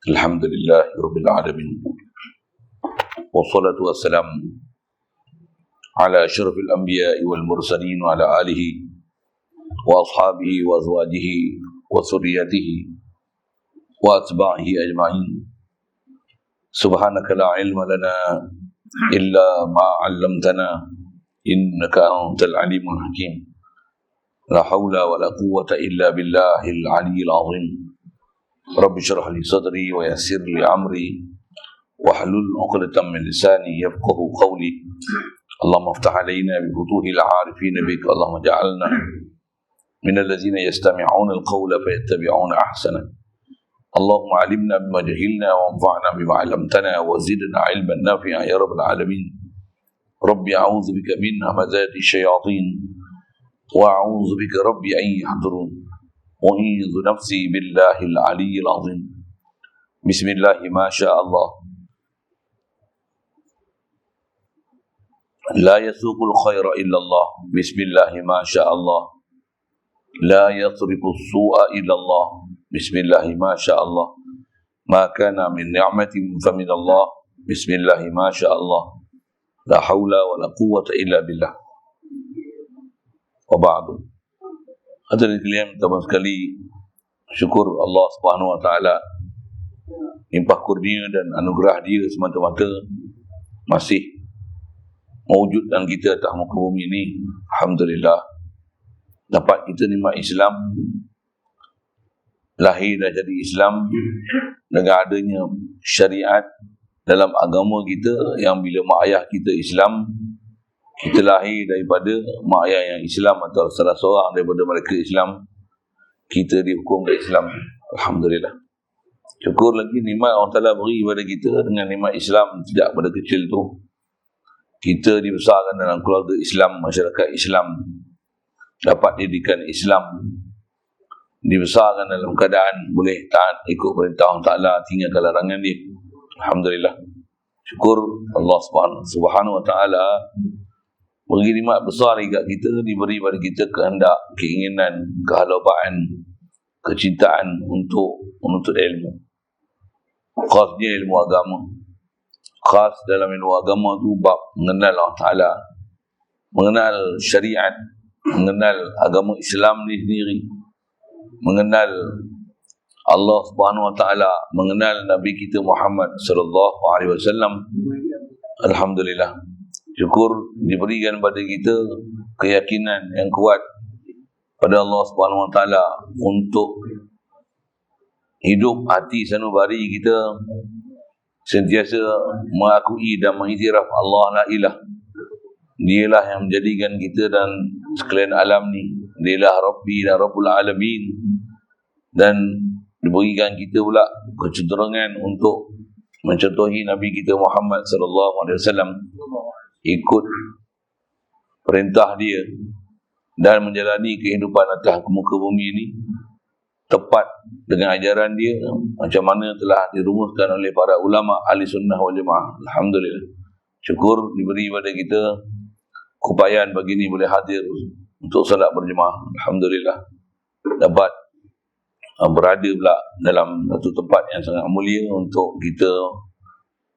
Alhamdulillah Rabbil Alamin. Wassalatu wassalamu ala asyrafil anbiya'i wal mursalin wa ala alihi wa ashabihi wa azwajihi wa suriyatihi wa atba'ihi ajma'in. Subhanaka la ilma lana illa ma 'allamtana innaka antal alimul hakim. La haula wa la quwwata illa billahil aliyyil azim. Rabbi syrah li sadri wa yassir li amri wahlul 'uqdatam min lisani yafqahu qawli. Allahumma iftah 'alaina bi futuhil 'arifin bik. Allahumma ja'alna min allazina yastami'una al-qawla fayattabi'una ahsana. Allahumma 'allimna bima jahilna wa anfa'na bima 'allamtana wa zidna 'ilman nafi'a ya rabbal alamin. Rabbi a'udzu bika min hamazati syayatin wa a'udzu bika rabbi an yahdurun. U'idzu nafsi billahil aliyyil azim. Bismillah ma sya Allah. La yasuqul khaira illa Allah. Bismillah ma sya Allah. La yatrifus su'a illa Allah. Bismillah ma sya Allah. Ma kana min ni'matin fa min Allah. Bismillah ma sya Allah. La haula wa la quwwata illa billah. Wa ba'du. Hadirin sekalian, pertama sekali syukur Allah Subhanahu wa taala, limpah kurnia dan anugerah Dia semata-mata masih mewujudkan kita atas muka bumi ini. Alhamdulillah dapat kita nikmat Islam, lahir dan jadi Islam dengan adanya syariat dalam agama kita, yang bila mak ayah kita Islam, kita lahir daripada mak ayah yang Islam atau salah seorang daripada mereka Islam, kita dihukum ke Islam. Alhamdulillah. Syukur lagi nikmat Allah Ta'ala beri kepada kita dengan nikmat Islam. Sejak pada kecil tu kita dibesarkan dalam keluarga Islam, masyarakat Islam, dapat didikan Islam, dibesarkan dalam keadaan boleh taat ikut perintah Allah Ta'ala, tinggalkan larangan Dia. Alhamdulillah. Syukur Allah Subhanahu wa Ta'ala beri nikmat besar dekat kita, diberi pada kita kehendak, keinginan, kehalabaan, kecintaan untuk menuntut ilmu. Khasnya ilmu agama. Khas dalam ilmu agama tu bab mengenal Allah Ta'ala, mengenal syariat, mengenal agama Islam ni sendiri, mengenal Allah Subhanahu wa Ta'ala, mengenal Nabi kita Muhammad sallallahu alaihi wasallam. Alhamdulillah. Syukur diberikan pada kita keyakinan yang kuat pada Allah Subhanahu wa taala untuk hidup hati sanubari kita sentiasa mengakui dan mengiktiraf Allah la ilah. Dialah yang menjadikan kita dan sekalian alam ni. Dialah Rabbi dan Rabbul Alamin. Dan diberikan kita pula kecenderungan untuk mencontohi Nabi kita Muhammad sallallahu alaihi wasallam, ikut perintah dia dan menjalani kehidupan atas muka bumi ini tepat dengan ajaran dia, macam mana telah dirumuskan oleh para ulama ahli sunnah wal jamaah. Alhamdulillah. Syukur diberi pada kita keupayaan bagi ni boleh hadir untuk salat berjemaah. Alhamdulillah. Dapat berada pula dalam satu tempat yang sangat mulia untuk kita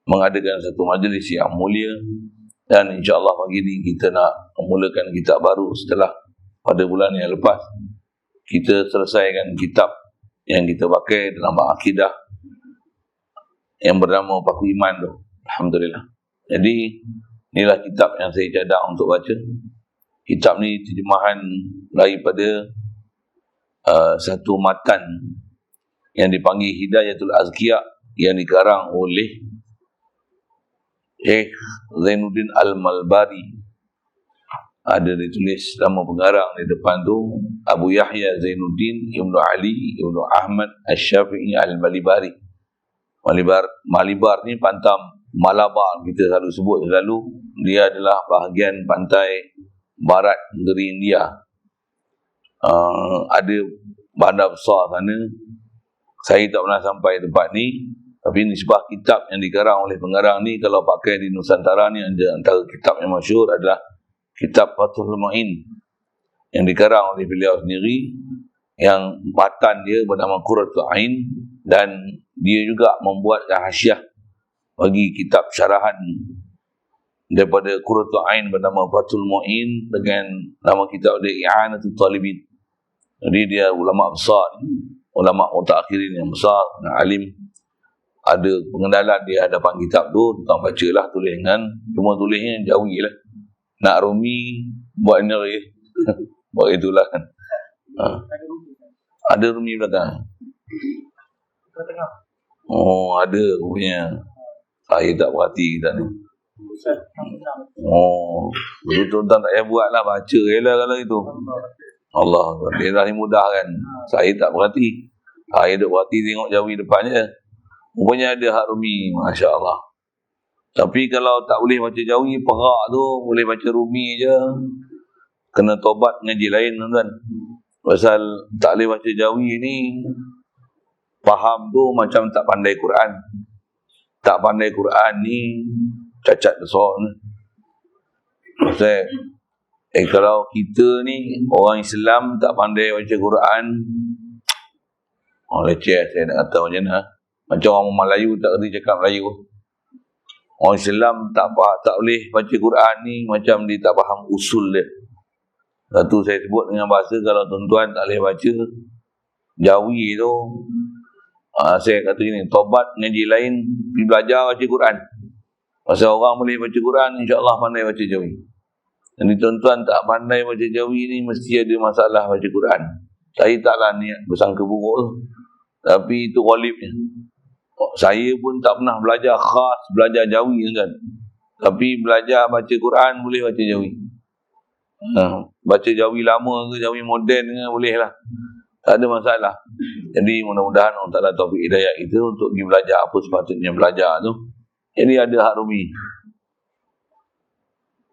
mengadakan satu majlis yang mulia. Dan insyaAllah pagi ni kita nak memulakan kitab baru setelah pada bulan yang lepas kita selesaikan kitab yang kita pakai dalam akidah yang bernama Paku Iman tu. Alhamdulillah. Jadi inilah kitab yang saya cadang untuk baca. Kitab ni terjemahan daripada satu matan yang dipanggil Hidayatul Azkiya yang dikarang oleh Syekh Zainuddin Al-Malbari. Ada ditulis nama pengarang di depan tu, Abu Yahya Zainuddin Ibnu Ali Ibnu Ahmad Asy-Syafi'i Al-Malibari. Malibar ni pantam Malabar, kita selalu sebut selalu. Dia adalah bahagian pantai barat negeri India. Ada bandar besar sana. Saya tak pernah sampai tempat ni, tapi nisbah kitab yang dikarang oleh pengarang ni, kalau pakai di Nusantara ni, antara kitab yang masyhur adalah kitab Fathul Mu'in yang dikarang oleh beliau sendiri, yang matan dia bernama Qurratul Ain, dan dia juga membuatkan hasyiah bagi kitab syarahan daripada Qurratul Ain bernama Fathul Mu'in dengan nama kitab dia I'anatul Talibin. Jadi dia ulama besar, ulama mutaakhirin yang besar, alim. Ada pengenalan di hadapan kitab tu, tuan bacalah, tulis dengan cuma tulisnya Jawi lah. Nak Rumi buat ni buat itulah kan. Ada Rumi belakang. Oh, ada punya. Saya tak perhati kita ni. Oh, tuan-tuan tak payah buat lah, baca je lah kalau itu. Allah, dia dah ni mudah kan. Saya tak perhati. Saya duk perhati tengok Jawi depannya. Rupanya ada hak Rumi, Masya Allah. Tapi kalau tak boleh baca Jawi, perak tu, boleh baca Rumi je. Kena tobat ngaji lain tuan-tuan. Pasal tak boleh baca Jawi ni, faham tu macam tak pandai Quran. Tak pandai Quran ni, cacat besar ni. Pasal, kalau kita ni, orang Islam tak pandai baca Quran, leceh saya nak kata macam mana. Macam orang Melayu tak kerti cakap Melayu. Orang Islam tak boleh baca Quran ni, macam dia tak faham usul dia. Satu saya sebut dengan bahasa, kalau tuan-tuan tak boleh baca Jawi tu, saya kata gini, tobat ngaji lain, pergi belajar baca Quran. Pasal orang boleh baca Quran, insya-Allah pandai baca Jawi. Jadi tuan-tuan tak pandai baca Jawi ni, mesti ada masalah baca Quran. Saya taklah niat bersangka buruk tu, tapi itu ghalibnya. Saya pun tak pernah belajar khas, belajar Jawi kan. Tapi belajar baca Quran, boleh baca Jawi. Baca Jawi lama ke, Jawi moden ke, boleh lah. Tak ada masalah. Jadi mudah-mudahan Allah Ta'ala taufik hidayah kita untuk pergi belajar apa sepatutnya belajar tu. Jadi ada hak Rumi.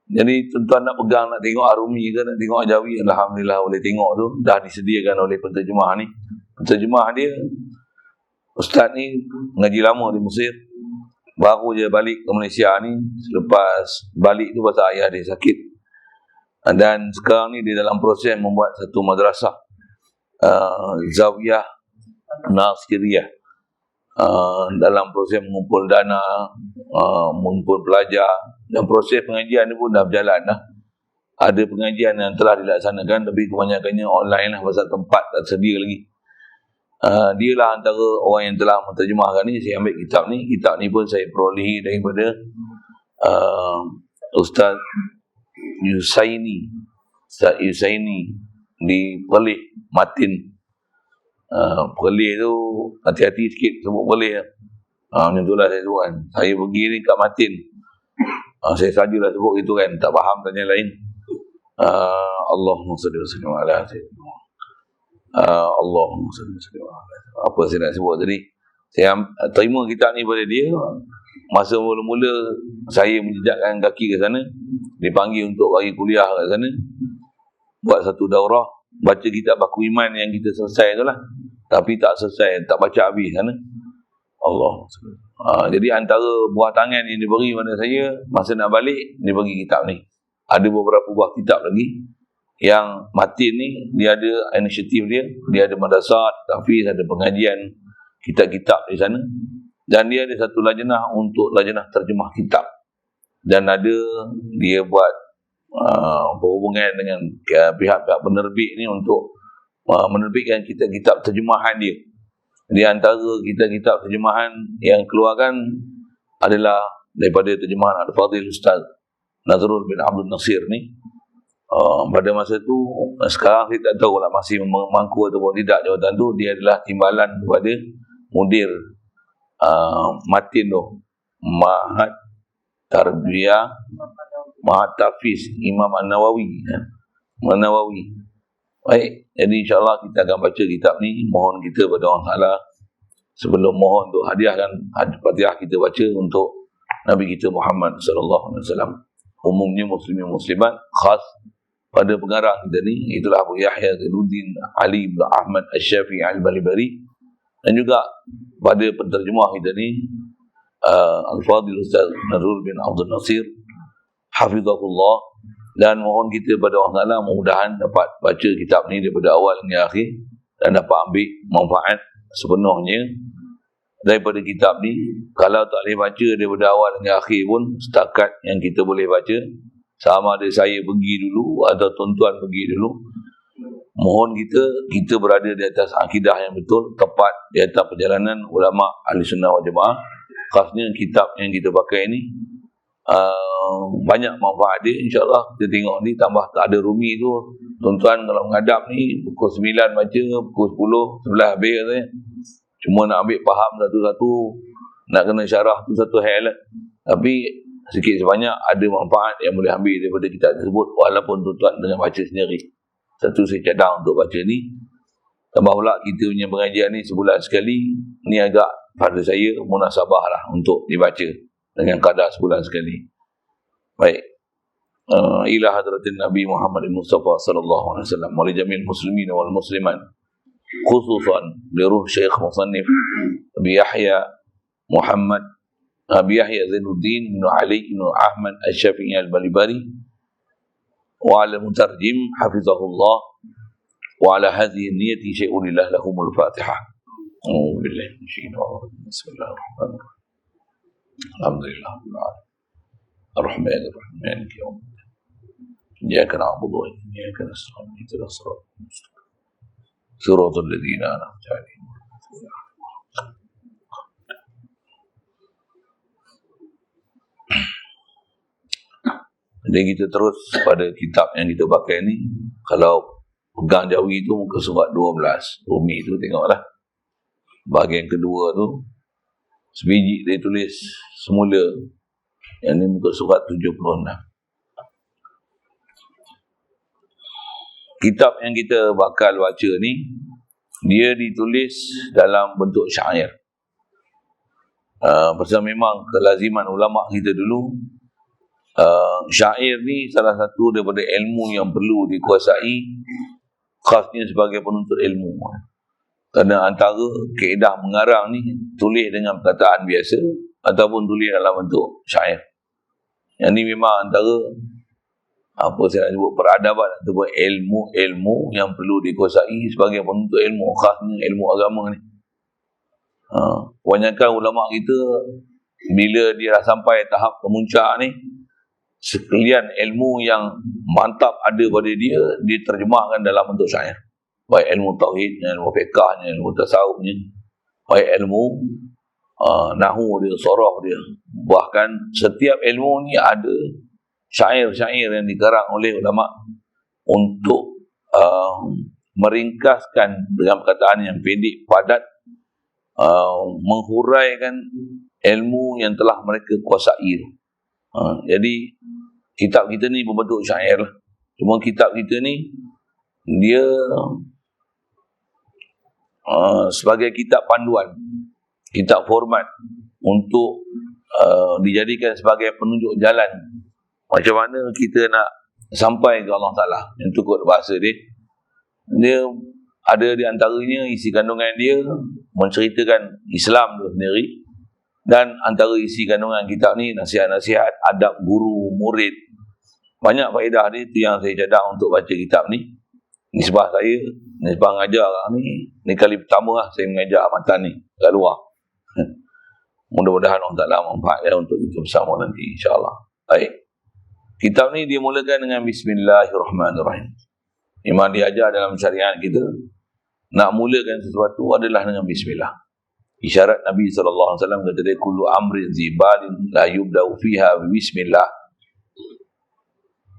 Jadi tuan-tuan nak pegang, nak tengok Arumi ke, nak tengok Jawi, Alhamdulillah boleh tengok tu. Dah disediakan oleh penterjemah ni. Penterjemah dia, Ustaz ni mengaji lama di Mesir. Baru je balik ke Malaysia ni. Selepas balik tu pasal ayah dia sakit. Dan sekarang ni dia dalam proses membuat satu madrasah. Zawiyah Nasiriyah. Dalam proses mengumpul dana, mengumpul pelajar. Dan proses pengajian ni pun dah berjalan dah. Ada pengajian yang telah dilaksanakan, tapi kebanyakannya online lah, pasal tempat tak sedia lagi. Dia lah antara orang yang telah menterjemahkan ni. Saya ambil kitab ni. Kitab ni pun saya perolehi daripada Ustaz Yusaini. Ustaz Yusaini di Perlis Matin. Perlis tu hati-hati sikit sebut Perlis. Macam tu lah saya sebut kan. Saya pergi ni kat Matin. Saya sajalah sebut gitu kan. Tak faham tanya lain. Allahumma salli wa sallim ala sayyidina Allahumma salli wa sallim ala sayyidina. Apa saya nak sebut tadi? Saya terima kitab ni pada dia. Masa mula-mula saya menjejakkan kaki ke sana, dipanggil untuk bagi kuliah kat sana, buat satu daurah, baca kitab Baku Iman yang kita selesai tu lah. Tapi tak selesai, tak baca habis sana. Allah. Jadi antara buah tangan yang diberi pada saya, masa nak balik, dia bagi kitab ni. Ada beberapa buah kitab lagi. Yang Matin ni, dia ada inisiatif dia ada madrasah, tahfiz, ada pengajian kitab-kitab di sana. Dan dia ada satu lajnah untuk lajnah terjemah kitab. Dan ada dia buat berhubungan dengan pihak-pihak penerbit ni untuk menerbitkan kitab-kitab terjemahan dia. Di antara kitab-kitab terjemahan yang keluarkan adalah daripada terjemahan Al-Fadhil Ustaz Nazrul bin Abdul Nasir ni. Pada masa tu, sekarang saya tak tahu lah masih memangku ataupun tidak jawatan tu. Dia adalah timbalan kepada mudir Matin tu, Mahat Tarbiyah Mahat Tafiz Imam An-Nawawi. An-Nawawi. Baik, jadi insyaAllah kita akan baca kitab ni. Mohon kita pada Allah Ta'ala, sebelum mohon untuk hadiahkan Fatihah kita baca untuk Nabi kita Muhammad SAW. Umumnya muslimin muslimat, khas pada pengarang kita ni, itulah Abu Yahya Zainuddin Ali bin Ahmad Asy-Syafi'i Al-Balibari, dan juga pada penterjemah kita ni Al-Fadhil Ustaz Nazrul bin Abdul Nasir hafizahullah. Dan mohon kita pada Allah Ta'ala mudah-mudahan dapat baca kitab ni daripada awal hingga akhir dan dapat ambil manfaat sepenuhnya daripada kitab ni. Kalau tak boleh baca daripada awal hingga akhir pun, setakat yang kita boleh baca, sama ada saya pergi dulu atau tuan-tuan pergi dulu, mohon kita berada di atas akidah yang betul, tepat di atas perjalanan ulama ahli sunnah wal jamaah. Khasnya kitab yang kita pakai ni banyak manfaat dia, insyaAllah. Kita tengok ni, tambah tak ada rumi tu, tuan-tuan kalau menghadap ni pukul 9 baca, pukul 10, 11 habis katanya. Cuma nak ambil faham satu-satu, nak kena syarah tu satu hal lah. Tapi sikit sebanyak ada manfaat yang boleh ambil daripada kitab tersebut, walaupun tuan-tuan dengan baca sendiri. Satu saya cadang untuk baca ni. Tambah pula kita punya pengajian ni sebulan sekali, ni agak pada saya munasabah lah untuk dibaca dengan kadar sebulan sekali. Baik. Ila hadratin Nabi Muhammad Mustafa sallallahu alaihi wasallam wa li jami'il muslimin wal muslimat, khususan li ruh Syekh Musannif Abi Yahya Muhammad Abi Yahya Zainuddin bin Ali bin Ahmad Asy-Syafi'i Al-Balibari wa ala mutarjim hafizahullah wa ala hadhihi niyyati syai'un lillah lahumul Fatihah. Billahi minasyaitonir rajim. Bismillahirrahmanirrahim. Alhamdulillah Ar-Rahmanir Rahim Maliki yaumiddin. Iyyaka na'budu wa iyyaka nasta'in. Ihdinas siratal mustaqim. Siratal ladzina an'amta 'alaihim. Dan kita terus pada kitab yang kita pakai ni. Kalau pegang Jawi tu muka surat 12, Rumi tu tengoklah. Bahagian kedua tu sebiji dia tulis semula. Yang ni muka surat 76. Kitab yang kita bakal baca ni, dia ditulis dalam bentuk syair. Pasal memang kelaziman ulama kita dulu, syair ni salah satu daripada ilmu yang perlu dikuasai, khasnya sebagai penuntut ilmu. Kerana antara kaedah mengarang ni, tulis dengan perkataan biasa ataupun tulis dalam bentuk syair. Yang ni memang antara apa saya nak sebut peradaban ataupun ilmu yang perlu dikuasai sebagai penuntut ilmu, khasnya ilmu agama ni. Kebanyakan ulama kita bila dia dah sampai tahap pemuncak ni, sekalian ilmu yang mantap ada pada dia diterjemahkan dalam bentuk syair. Baik ilmu tauhidnya, ilmu fiqahnya, ilmu tasawufnya, baik ilmu nahu dia, soroh dia. Bahkan setiap ilmu ni ada syair-syair yang dikarang oleh ulama untuk meringkaskan dengan perkataan yang pendek, padat, menghuraikan ilmu yang telah mereka kuasai. Jadi kitab kita ni berbentuk syair lah. Cuma kitab kita ni dia sebagai kitab panduan, kitab format untuk dijadikan sebagai penunjuk jalan macam mana kita nak sampai ke Allah Ta'ala. Yang tu kot bahasa dia. Dia ada di antaranya isi kandungan dia menceritakan Islam tu sendiri, dan antara isi kandungan kitab ni nasihat-nasihat adab guru murid. Banyak faedah dia, tu yang saya cadang untuk baca kitab ni. Nisbah saya, nisbah mengajar ni kali pertama lah saya mengajar matan ni kat luar. Mudah-mudahan Allah Ta'ala manfaat untuk kita bersama nanti, insyaAllah. Baik. Kitab ni dimulakan dengan Bismillahirrahmanirrahim. Memang diajar dalam syariat kita, nak mulakan sesuatu adalah dengan Bismillah. Isyarat Nabi SAW kata dia, kullu amrin zibalin la yubda'u fiha bismillah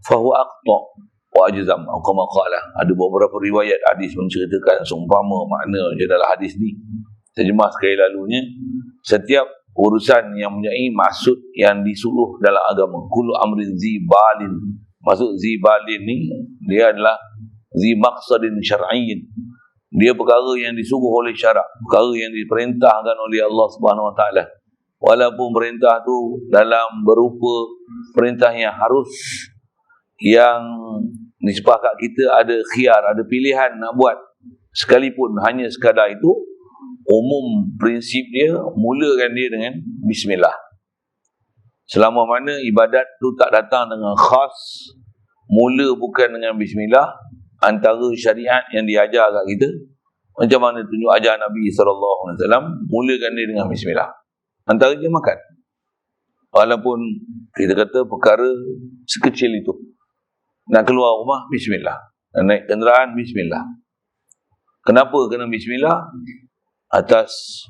fahuwa aqta' wa ajzam, atau kama qala. Ada beberapa riwayat hadis menceritakan seumpama makna je dalam hadis ni. Terjemah sekali lalunya, setiap urusan yang mempunyai maksud yang disuruh dalam agama, kullu amrin zibalin. Maksud zibalin ni dia adalah zi maqsadin syar'iyyin. Dia perkara yang disuruh oleh syarak, perkara yang diperintahkan oleh Allah Subhanahu Wa Taala. Walaupun perintah tu dalam berupa perintah yang harus, yang nisbah kat kita ada khiyar, ada pilihan nak buat, sekalipun hanya sekadar itu, umum prinsip dia mulakan dia dengan Bismillah. Selama mana ibadat tu tak datang dengan khas, mula bukan dengan Bismillah, antara syariat yang diajar kat kita Macam mana tunjuk ajar Nabi SAW, mulakan dia dengan bismillah. Antaranya makan. Walaupun kita kata perkara sekecil itu. Nak keluar rumah, bismillah. Nak naik kenderaan, bismillah. Kenapa kena bismillah? Atas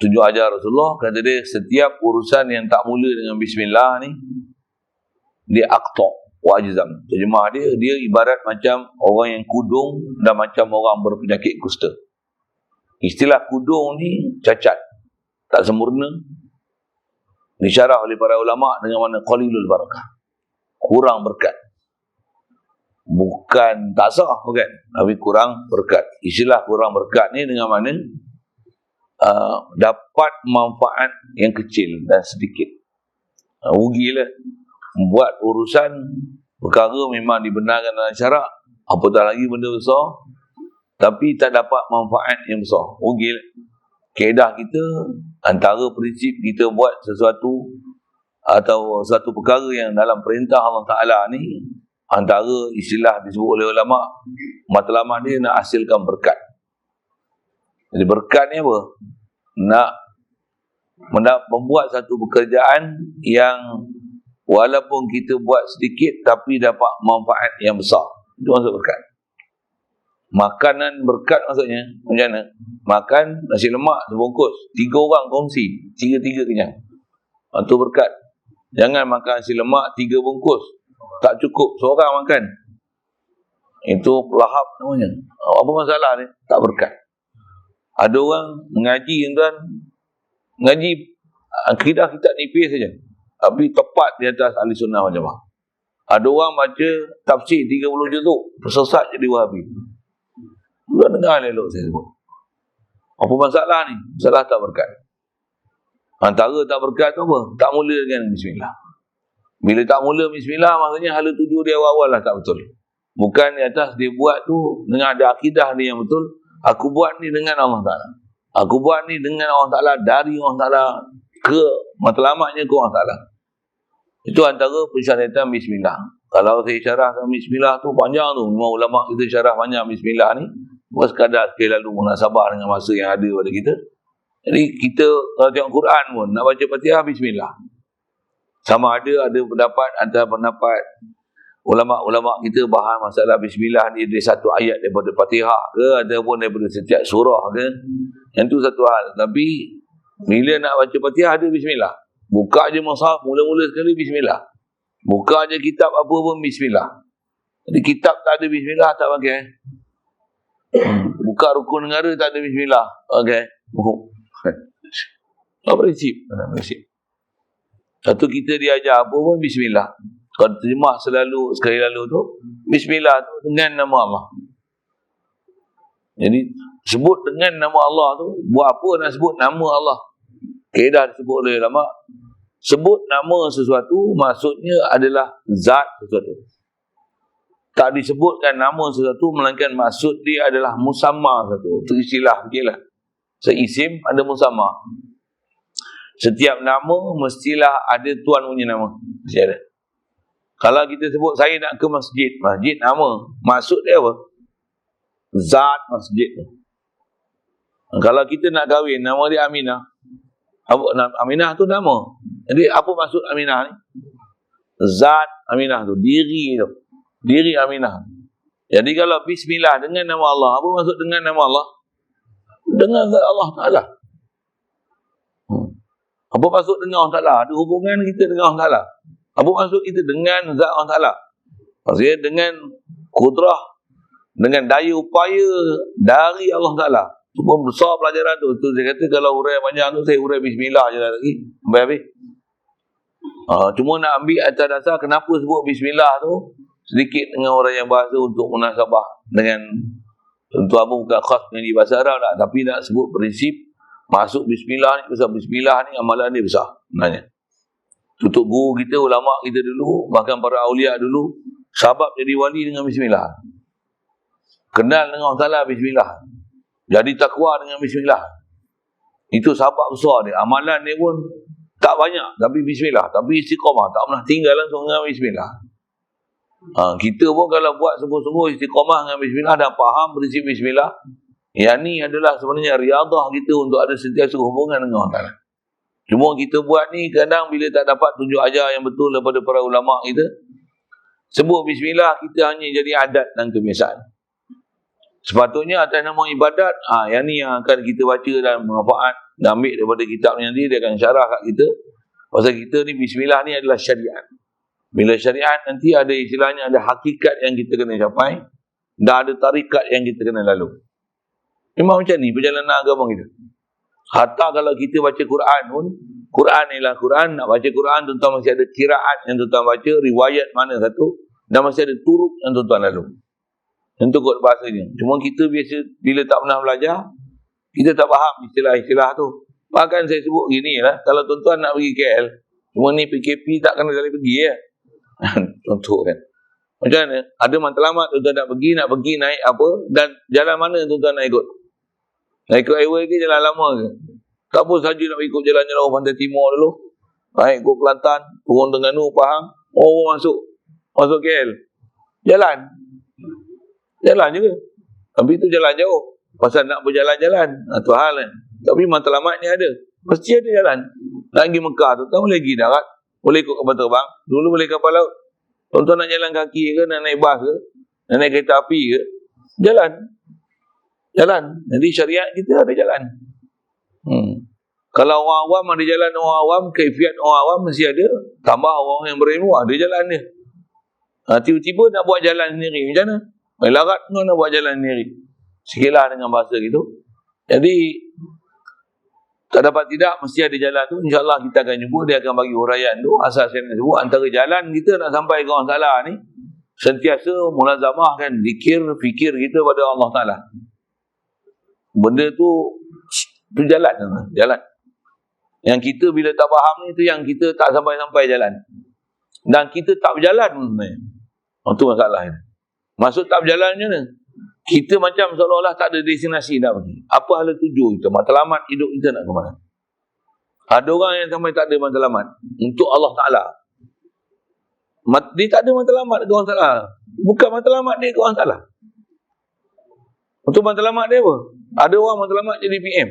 tunjuk ajar Rasulullah, kata dia, setiap urusan yang tak mula dengan bismillah ni, dia aqta' wa ajzam. Terjemah dia ibarat macam orang yang kudung dan macam orang berpenyakit kusta. Istilah kudung ni cacat, tak sempurna, disyarah oleh para ulama dengan mana qalilul barakah, kurang berkat. Bukan tak sah, bukan, tapi kurang berkat. Istilah kurang berkat ni dengan mana dapat manfaat yang kecil dan sedikit. Rugilah. Buat urusan perkara memang dibenarkan dalam syarak, apatah lagi benda besar, tapi tak dapat manfaat yang besar. Rugi. Kaedah kita, antara prinsip kita buat sesuatu atau satu perkara yang dalam perintah Allah Ta'ala ni, antara istilah disebut oleh ulama, matlamat dia nak hasilkan berkat. Jadi berkat ni apa? Nak membuat satu pekerjaan yang walaupun kita buat sedikit tapi dapat manfaat yang besar. Itu maksud berkat. Makanan berkat maksudnya macam mana? Makan nasi lemak sebungkus, 3 orang kongsi, 3-3 kenyang. Itu berkat. Jangan makan nasi lemak 3 bungkus, tak cukup seorang makan. Itu lahap namanya. Apa masalah ni? Tak berkat. Ada orang mengaji, tuan, mengaji akidah kita nipis saja, tapi tepat di atas ahli sunnah wal jamaah. Ada orang baca tafsir 30 juzuk, tersesat jadi Wahabi. Sudah dengar elok saya sebut. Apa masalah ni? Masalah tak berkat. Antara tak berkat tu apa? Tak mula dengan bismillah. Bila tak mula bismillah, maksudnya hala tuju dia awal-awal lah tak betul. Bukan di atas dia buat tu dengan ada akidah dia yang betul. Aku buat ni dengan Allah Ta'ala. Aku buat ni dengan Allah Ta'ala, dari Allah Ta'ala ke matlamatnya ke Allah Ta'ala. Itu antara persyaratan bismillah. Kalau saya syarahkan bismillah tu panjang tu. Memang ulama kita syarah banyak bismillah ni. Bukan sekadar sekali lalu munasabah dengan masa yang ada pada kita. Jadi kita kalau tengok Quran pun, nak baca Fatihah, bismillah. Sama ada pendapat, antara pendapat ulama-ulama kita bahas masalah bismillah ni dari satu ayat daripada Fatihah ke, ataupun daripada setiap surah ke. Yang tu satu hal. Tapi bila nak baca Fatihah ada bismillah. Buka je mushaf, mula-mula sekali bismillah. Buka je kitab apa pun bismillah. Jadi kitab tak ada bismillah, tak pakai. Buka rukun negara tak ada bismillah, pakai. Apa prinsip? Satu kita diajar apa pun bismillah. Kalau terjemah sekali lalu tu, bismillah tu dengan nama Allah. Jadi sebut dengan nama Allah tu, buat apa nak sebut nama Allah? Kaedah disebut oleh ulama, sebut nama sesuatu maksudnya adalah zat sesuatu. Tak disebutkan nama sesuatu melainkan maksud dia adalah musamma sesuatu. Itu istilah dia lah. Seisim ada musamma. Setiap nama mestilah ada tuan punya nama. Mesti ada. Kalau kita sebut saya nak ke masjid, masjid nama, maksud dia apa? Zat masjid tu. Kalau kita nak kahwin, nama dia Aminah. Aminah tu nama. Jadi apa maksud Aminah ni? Zat Aminah tu, diri tu. Diri Aminah. Jadi kalau bismillah dengan nama Allah, apa maksud dengan nama Allah? Dengan zat Allah Ta'ala. Apa maksud dengan Allah Ta'ala? Ada hubungan kita dengan Allah Ta'ala. Apa maksud kita dengan zat Allah Ta'ala? Maksudnya dengan kudrah, dengan daya upaya dari Allah Ta'ala. Itu pun besar pelajaran tu. Itu saya kata kalau urai panjang tu, saya urai bismillah je lah lagi. Sampai habis. Cuma nak ambil atas dasar kenapa sebut bismillah tu sedikit dengan orang yang bahasa untuk munasabah dengan, tentu apa bukan khas dengan di bahasa Arab tak, tapi nak sebut prinsip masuk bismillah ni besar. Bismillah ni amalan dia besar sebenarnya. Tutup guru kita, ulama kita dulu, bahkan para awliya dulu, sabab jadi wali dengan bismillah. Kenal dengan Allah Ta'ala bismillah. Jadi takwa dengan bismillah. Itu sabab besar dia. Amalan dia pun tak banyak, tapi bismillah. Tapi istiqamah, tak pernah tinggal langsung dengan bismillah. Kita pun kalau buat sungguh-sungguh istiqamah dengan bismillah dan faham prinsip bismillah, Yang ni adalah sebenarnya riadah kita untuk ada sentiasa hubungan dengan Allah Ta'ala. Cuma kita buat ni kadang bila tak dapat tunjuk ajar yang betul daripada para ulama kita, sebut bismillah kita hanya jadi adat dan kebiasaan. Sepatutnya atas nama ibadat, yang ni yang akan kita baca dan manfaat dan ambil daripada kitab ni nanti, dia akan syarah kat kita. Pasal kita ni bismillah ni adalah syariat. Bila syariat nanti ada istilahnya, ada hakikat yang kita kena capai dan ada tarikat yang kita kena lalu. Memang macam ni perjalanan agama kita. Hatta kalau kita baca Quran pun, Quran ni lah Quran, nak baca Quran tuan-tuan masih ada kiraat yang tuan-tuan baca, riwayat mana satu, dan masih ada turuk yang tuan-tuan lalu. Tentu kot bahasanya. Cuma kita biasa bila tak pernah belajar, kita tak faham istilah-istilah tu. Bahkan saya sebut gini lah, kalau tuan-tuan nak pergi KL, cuma ni PKP tak kena sekali pergi ya. Contoh kan. Macam mana? Ada matlamat tuan-tuan nak pergi naik apa, dan jalan mana tuan-tuan nak ikut? Nak ikut highway ke jalan lama ke? Tak pun saja nak ikut jalan-jalan orang Pantai Timur dulu. Naik ikut Kelantan, turun Terengganu, Pahang, masuk KL. Jalan juga. Tapi itu jalan jauh. Pasal nak berjalan-jalan. Tu hal kan. Tapi matlamat ni ada. Mesti ada jalan. Nak pergi Mekah tu, tak boleh pergi darat. Boleh ikut kapal terbang. Dulu boleh kapal laut. Tuan-tuan nak jalan kaki ke, nak naik bas ke, nak naik kereta api ke, jalan. Jadi syariat kita ada jalan. Kalau orang awam ada jalan orang awam, kaifiat orang awam mesti ada. Tambah orang yang berilmu ada jalan dia. Tiba-tiba nak buat jalan sendiri, macam mana? Larat pun nak buat jalan sendiri. Sikitlah dengan bahasa gitu. Jadi tak dapat tidak, mesti ada jalan tu. InsyaAllah kita akan jumpa, dia akan bagi huraian tu. Asal saya nak sebut, antara jalan kita nak sampai ke orang salah ni, sentiasa mulazamahkan zikir, fikir kita pada Allah Ta'ala. Benda tu jalan. Yang kita bila tak faham ni, tu yang kita tak sampai-sampai jalan. Dan kita tak berjalan sebenarnya. Itu masalah ni. Maksud tak berjalan macam mana? Kita macam seolah-olah tak ada destinasi nak pergi. Apa hala tuju kita? Matlamat hidup kita nak ke mana? Ada orang yang sampai tak ada matlamat untuk Allah Ta'ala. Dia tak ada matlamat ke orang Ta'ala. Bukan matlamat dia ke orang Ta'ala. Untuk matlamat dia apa? Ada orang matlamat jadi PM.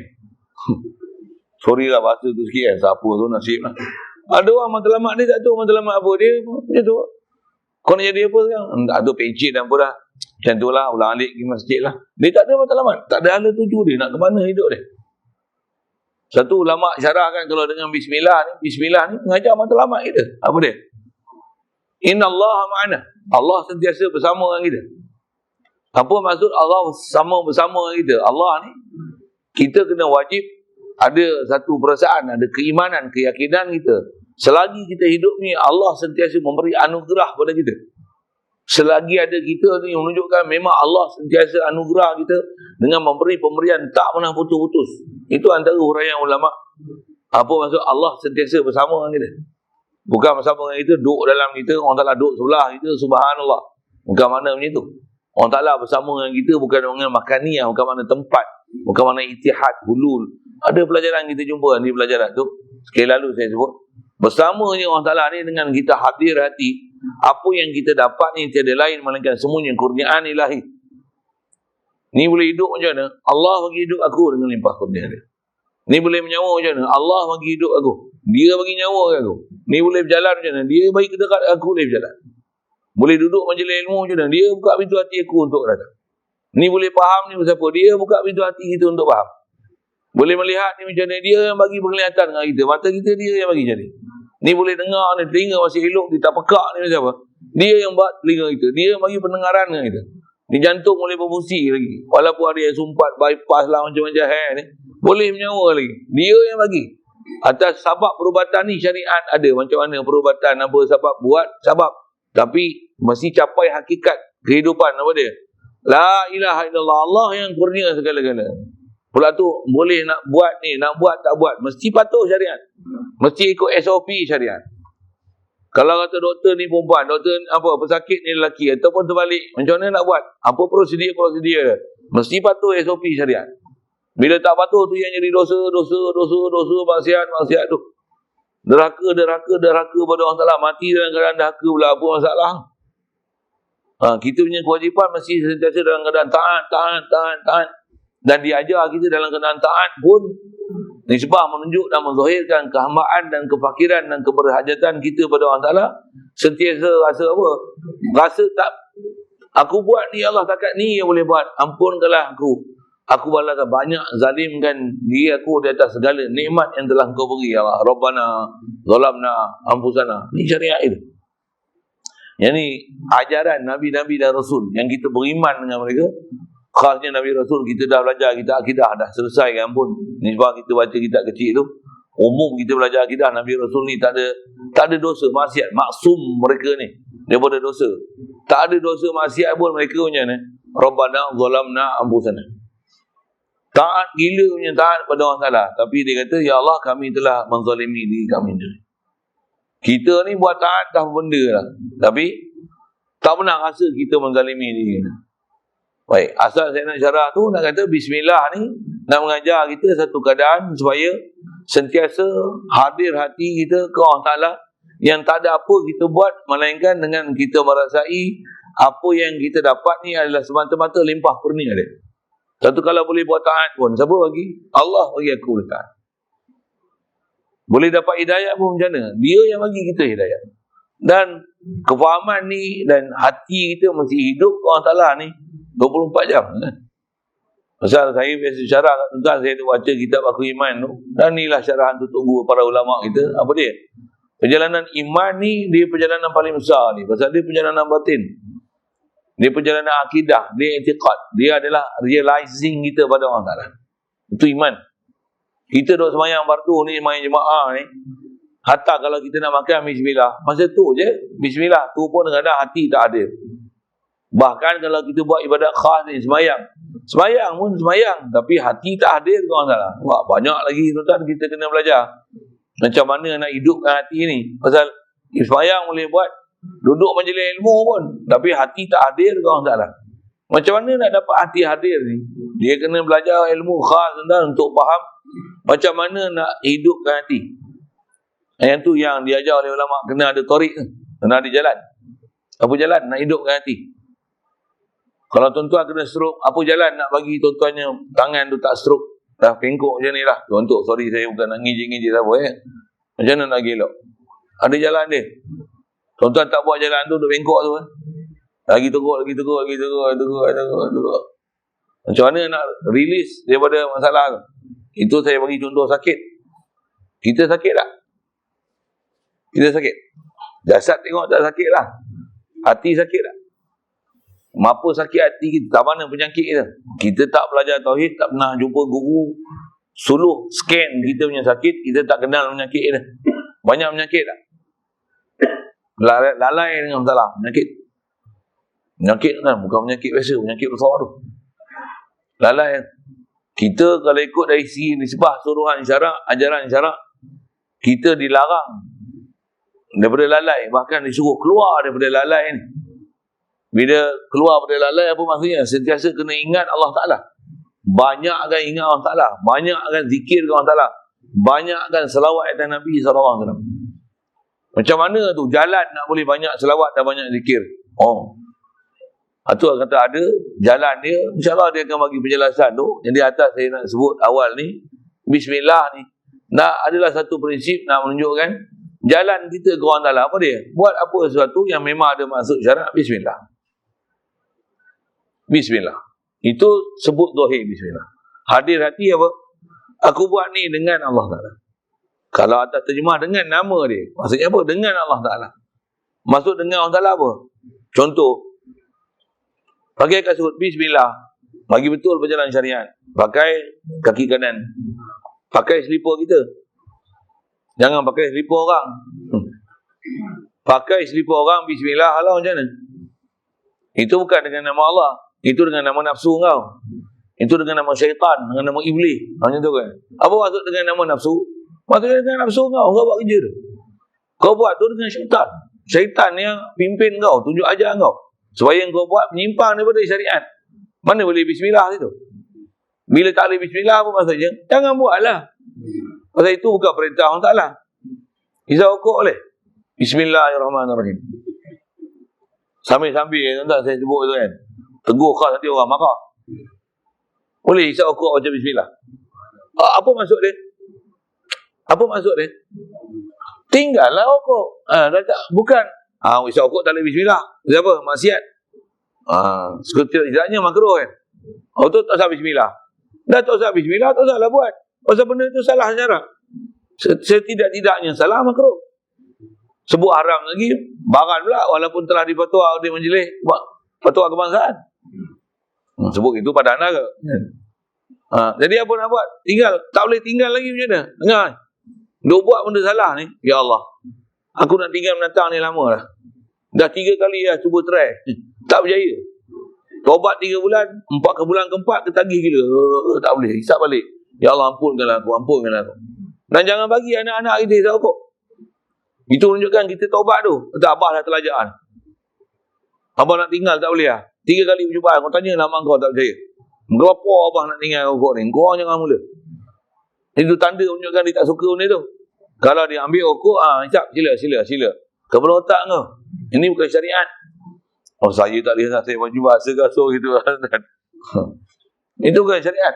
Sorry lah bahasa tu sikit kan. Siapa tu nasib lah. Ada orang matlamat dia tak tahu matlamat apa dia. Dia tu. Kau nak jadi apa sekarang? Tak tahu pencet dan apa dah. Macam tu lah, ulang alik pergi masjid lah. Dia tak ada matlamat. Tak ada hala tuju dia. Nak ke mana hidup dia. Satu ulama syarahkan kalau dengan bismillah ni mengajar matlamat kita. Apa dia? Inna Allah ma'ana. Allah sentiasa bersama dengan kita. Apa maksud Allah bersama dengan kita? Allah ni, kita kena wajib ada satu perasaan, ada keimanan, keyakinan kita. Selagi kita hidup ni, Allah sentiasa memberi anugerah pada kita. Selagi ada kita ni menunjukkan memang Allah sentiasa anugerah kita dengan memberi pemberian tak pernah putus-putus. Itu antara huraian ulama. Apa maksud Allah sentiasa bersama dengan kita? Bukan bersama dengan kita, duduk dalam kita, orang Ta'ala duduk sebelah kita, subhanallah. Bukan mana macam itu. Orang Ta'ala bersama dengan kita bukan dengan makaniyah, bukan mana tempat, bukan mana itihad, hulul. Ada pelajaran kita jumpa di pelajaran tu. Sekali lalu saya sebut. Bersamanya orang Ta'ala ni dengan kita hadir hati. Apa yang kita dapat ni tiada lain melainkan semuanya kurniaan ilahi. Ni boleh hidup macam mana? Allah bagi hidup aku dengan limpah kurnia dia. Ni boleh menyawa macam mana? Allah bagi hidup aku. Dia bagi nyawa aku. Ni boleh berjalan macam mana? Dia bagi kedekat aku boleh berjalan. Boleh duduk majlis ilmu macam mana? Dia buka pintu hati aku untuk datang. Ni boleh faham ni siapa? Dia buka pintu hati kita untuk faham. Boleh melihat ni macam mana? Dia yang bagi penglihatan dengan kita. Mata kita dia yang bagi jadi. Ni boleh dengar ni, telinga masih elok, dia tak pekak ni macam apa? Dia yang buat telinga kita. Dia yang bagi pendengaran dengan kita. Ni jantung boleh berfungsi lagi. Walaupun ada yang sumpat, bypass lah macam-macam ni. Boleh menyawa lagi. Dia yang bagi. Atas sebab perubatan ni syariat ada. Macam mana perubatan, apa sebab buat, sebab. Tapi mesti capai hakikat kehidupan apa dia? La ilaha illallah. Allah yang kurnia segala-galanya. Pula tu boleh nak buat ni, nak buat tak buat, mesti patuh syariat. Mesti ikut SOP syariat. Kalau kata doktor ni perempuan, doktor apa pesakit ni lelaki ataupun terbalik, macam mana nak buat? Apa prosedur? Mesti patuh SOP syariat. Bila tak patuh tu yang jadi dosa, maksiat tu. Derhaka pada orang Ta'ala, mati dalam keadaan derhaka pula, apa masalah? Kita punya kewajipan mesti sentiasa dalam keadaan taat. dan diajar kita dalam keadaan taat pun nisbah menunjuk dan menzahirkan kehambaan dan kefakiran dan keberhajatan kita pada Allah Ta'ala. Sentiasa rasa apa? Rasa tak, aku buat ni Allah takat ni yang boleh buat, ampunkanlah aku. Aku balaskan banyak zalimkan diri aku di atas segala nikmat yang telah Engkau beri ya Allah. Rabbana zalamna anfusana. Ini syariat itu. Yang ni ajaran Nabi-Nabi dan Rasul yang kita beriman dengan mereka. Khasnya Nabi Rasul, kita dah belajar, kita akidah dah selesai kan pun. Ni sebab kita baca kitab kecil tu. Umum kita belajar akidah, Nabi Rasul ni tak ada dosa, maksiat. Maksum mereka ni daripada dosa. Tak ada dosa maksiat pun mereka punya ni. Rabbana zalamna anfusana. Taat gila punya taat pada Allah Ta'ala. Tapi dia kata, ya Allah kami telah menzalimi diri kami sendiri. Kita ni buat taat dah benda lah. Tapi tak pernah rasa kita menzalimi diri. Baik, asal saya nak syarah tu nak kata bismillah ni nak mengajar kita satu keadaan supaya sentiasa hadir hati kita ke Allah Ta'ala yang tak ada apa kita buat melainkan dengan kita merasai apa yang kita dapat ni adalah semata-mata limpah kurnia dia. Satu kalau boleh buat taat pun, siapa bagi? Allah bagi aku boleh taat. Boleh dapat hidayah pun macam mana? Dia yang bagi kita hidayah. Dan kefahaman ni dan hati kita masih hidup ke Allah Ta'ala ni 24 jam kan? Pasal saya biasa syarah kat tuan, saya tu baca kitab Aku Iman tu, dan inilah syarahan tu tunggu para ulama kita. Apa dia? Perjalanan iman ni dia perjalanan paling besar ni, pasal dia perjalanan batin, dia perjalanan akidah, dia i'tiqad, dia adalah realizing kita pada Allah Ta'ala. Itu iman. Kita duk semayang fardu ni, semayang jemaah ni, hatta kalau kita nak makan bismillah, masa tu je bismillah tu pun kadang hati tak ada. Bahkan kalau kita buat ibadat khas ni, semayang pun semayang, tapi hati tak hadir ke Allah Ta'ala. Wah, banyak lagi tuan-tuan kita kena belajar macam mana nak hidupkan hati ni. Pasal semayang boleh buat, duduk majlis ilmu pun, tapi hati tak hadir ke Allah Ta'ala. Macam mana nak dapat hati hadir ni? Dia kena belajar ilmu khas tuan-tuan untuk faham macam mana nak hidupkan hati. Yang tu yang diajar oleh ulama, kena ada tarik, kena ada jalan. Apa jalan nak hidupkan hati? Kalau tuan-tuan kena stroke, apa jalan nak bagi tuan-tuannya tangan tu tak stroke? Dah pengkok macam ni lah. Untuk, sorry saya bukan nak ngijik-ngijik apa ya. Macam mana nak gelok? Ada jalan dia. Tuan-tuan tak buat jalan tu, duk pengkok tu kan. Lagi teruk. Macam mana nak release daripada masalah tu? Itu saya bagi contoh sakit. Kita sakit tak? Kita sakit. Jasad tengok tak sakit lah. Hati sakit tak? Apa sakit hati kita? Tak mana penyakit kita? Kita tak belajar tauhid, tak pernah jumpa guru suluh scan kita punya sakit, kita tak kenal penyakit kita. Banyak penyakit tak? Lalai dengan masalah penyakit kan, bukan penyakit biasa, penyakit besar tu. Lalai. Kita kalau ikut dari segi nisbah suruhan syarak, ajaran syarak, kita dilarang daripada lalai, bahkan disuruh keluar daripada lalai ni. Bila keluar daripada lalai apa maksudnya? Sentiasa kena ingat Allah Ta'ala. Banyakkan ingat Allah Ta'ala, banyakkan zikir Allah Ta'ala, banyakkan selawat atas Nabi SAW. Macam mana tu jalan nak boleh banyak selawat dan banyak zikir? Itu kata ada jalan dia, insyaAllah dia akan bagi penjelasan tu. Jadi atas saya nak sebut awal ni, bismillah ni adalah satu prinsip nak menunjukkan jalan kita ke Allah Ta'ala. Apa dia? Buat apa sesuatu yang memang ada maksud syarak, bismillah. Bismillah. Itu sebut zahir bismillah. Hadir hati apa? Aku buat ni dengan Allah Ta'ala. Kalau atas terjemah dengan nama dia, maksudnya apa? Dengan Allah Ta'ala. Maksud dengan Allah Ta'ala apa? Contoh, pakai kasut bismillah, bagi betul perjalanan syariat. Pakai kaki kanan, pakai selipar kita. Jangan pakai selipar orang. Pakai selipar orang bismillah, Allah macam mana? Itu bukan dengan nama Allah, itu dengan nama nafsu kau. Itu dengan nama syaitan, dengan nama iblis. Macam tu kan? Apa maksud dengan nama nafsu? Maksudnya dengan nafsu kau buat kerja tu. Kau buat tu dengan syaitan. Syaitan yang pimpin kau, tunjuk ajar kau, supaya kau buat menyimpang daripada syariat. Mana boleh bismillah itu? Bila tak boleh bismillah apa maksudnya? Jangan buatlah. Pasal itu bukan perintah Allah Ta'ala. Izah hukum boleh? Bismillahirrahmanirrahim. Sambil-sambil, tak saya sebut tu kan. Tegur khas nanti orang marah. Boleh hisap rokok baca bismillah. Apa maksud dia? Apa maksud dia? Tinggallah rokok. Bukan. Hisap rokok tak boleh bismillah. Siapa? Maksiat. Setidaknya makruh kan. Tu tak usah bismillah. Dah tak usah bismillah, tak usahlah buat. Pasal benda tu salah secara. Setidak-tidaknya salah makruh. Sebut haram lagi, barat pula walaupun telah difatwa oleh majlis fatwa kebangsaan. Sebut itu pada anda ke? Jadi apa nak buat? Tinggal. Tak boleh tinggal lagi macam mana? Dengar. Dia buat benda salah ni. Ya Allah. Aku nak tinggal menatang ni lama dah. Dah 3 kali dah cuba try. Tak berjaya. Tobat 3 bulan, bulan keempat ketagih gila. Tak boleh. Hisap balik. Ya Allah, ampunkanlah aku. Dan jangan bagi anak-anak kita hisap rokok. Itu menunjukkan kita taubat tu. Kata abah dah terlajak. Abah nak tinggal tak boleh lah. 3 kali percubaan. Kau tanya nama kau tak percaya. Berapa abah nak tinggal rokok ni? Kau jangan mula. Itu tanda menunjukkan dia tak suka benda tu. Kalau dia ambil rokok, hisap. Sila. Kepala otak kau. Ini bukan syariat. Saya tak boleh nak saya baju bahasa kasut gitu. Itu bukan syariat.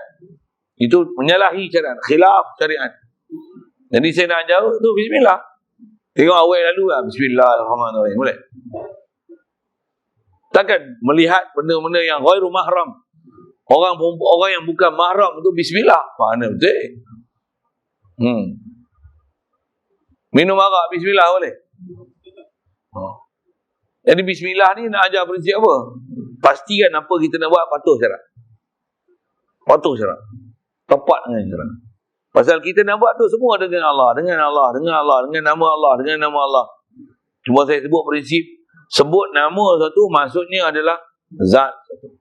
Itu menyalahi syariat. Khilaf syariat. Jadi saya nak jauh tu bismillah. Tengok awal lalu lah. Bismillahirrahmanirrahim. Boleh? Takkan melihat benda-benda yang ghairu mahram. Orang yang bukan mahram itu bismillah. Mana betul? Minum arak bismillah boleh? Jadi bismillah ni nak ajar prinsip apa? Pastikan apa kita nak buat patuh syarat. Tepat dengan syarat. Pasal kita nak buat tu semua dengan Allah, dengan nama Allah. Cuma saya sebut prinsip, sebut nama satu maksudnya adalah zat satu.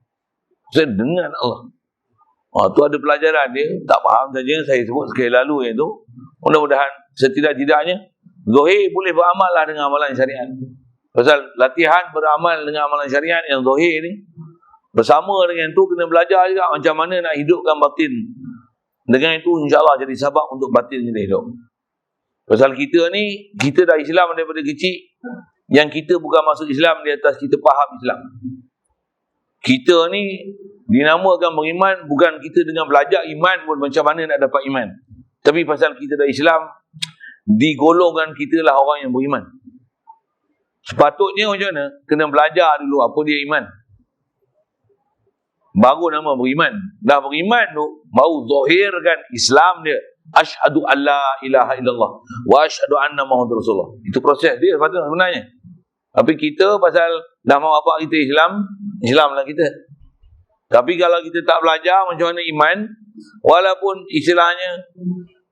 Maksudnya dengan Allah. Tu ada pelajaran dia, tak faham saja saya sebut sekali lalu iaitu. Mudah-mudahan setidak-tidaknya zahir boleh beramal lah dengan amalan syariat. Pasal latihan beramal dengan amalan syariat yang zahir ni, bersama dengan tu kena belajar juga macam mana nak hidupkan batin. Dengan itu insya-Allah jadi sebab untuk batin kita hidup. Pasal kita ni, kita dah Islam daripada kecil. Yang kita bukan masuk Islam di atas kita faham Islam. Kita ni dinamakan beriman bukan kita dengan belajar iman pun macam mana nak dapat iman. Tapi pasal kita dah Islam, digolongkan kita lah orang yang beriman. Sepatutnya macam mana? Kena belajar dulu apa dia iman. Baru nama beriman. Dah beriman tu, baru zahirkan Islam dia. Asyhadu an la ilaha illallah wa asyhadu anna Muhammadar Rasulullah. Itu proses dia sepatutnya sebenarnya. Tapi kita pasal dah mak bapak kita Islam lah kita. Tapi kalau kita tak belajar macam mana iman, walaupun istilahnya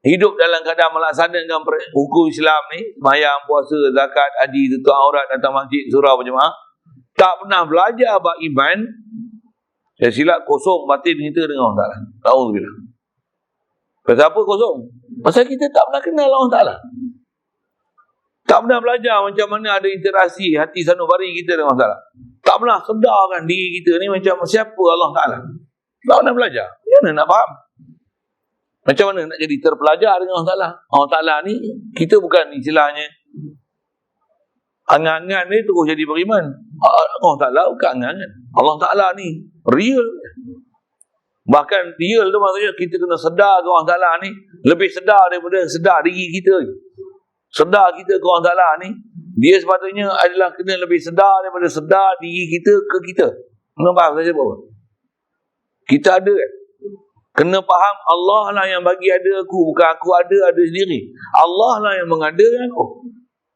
hidup dalam keadaan melaksanakan hukum Islam ni, sembahyang, puasa, zakat, haji, tutup aurat, datang masjid, surau berjemaah, tak pernah belajar bab iman, saya silap kosong batin kita dengan Allah Ta'ala. Alhamdulillah. Pasal apa kosong? Pasal kita tak pernah kenal Allah Ta'ala. Tak pernah belajar macam mana ada interaksi hati sanubari kita dengan Allah Ta'ala. Tak pernah sedarkan diri kita ni macam siapa Allah Ta'ala. Tak pernah belajar. Macam mana nak faham? Macam mana nak jadi terpelajar dengan Allah Ta'ala? Allah Ta'ala ni, kita bukan istilahnya angan-angan ni terus jadi beriman. Allah Ta'ala bukan angan-angan. Allah Ta'ala ni real. Bahkan real tu maksudnya kita kena sedar ke Allah Ta'ala ni lebih sedar daripada sedar diri kita. Sedar kita ke Allah Ta'ala ni, dia sepatutnya adalah kena lebih sedar daripada sedar diri kita ke kita. Kena faham saja apa? Kita ada kan? Kena faham Allah lah yang bagi ada aku. Bukan aku ada sendiri. Allah lah yang mengadakan aku.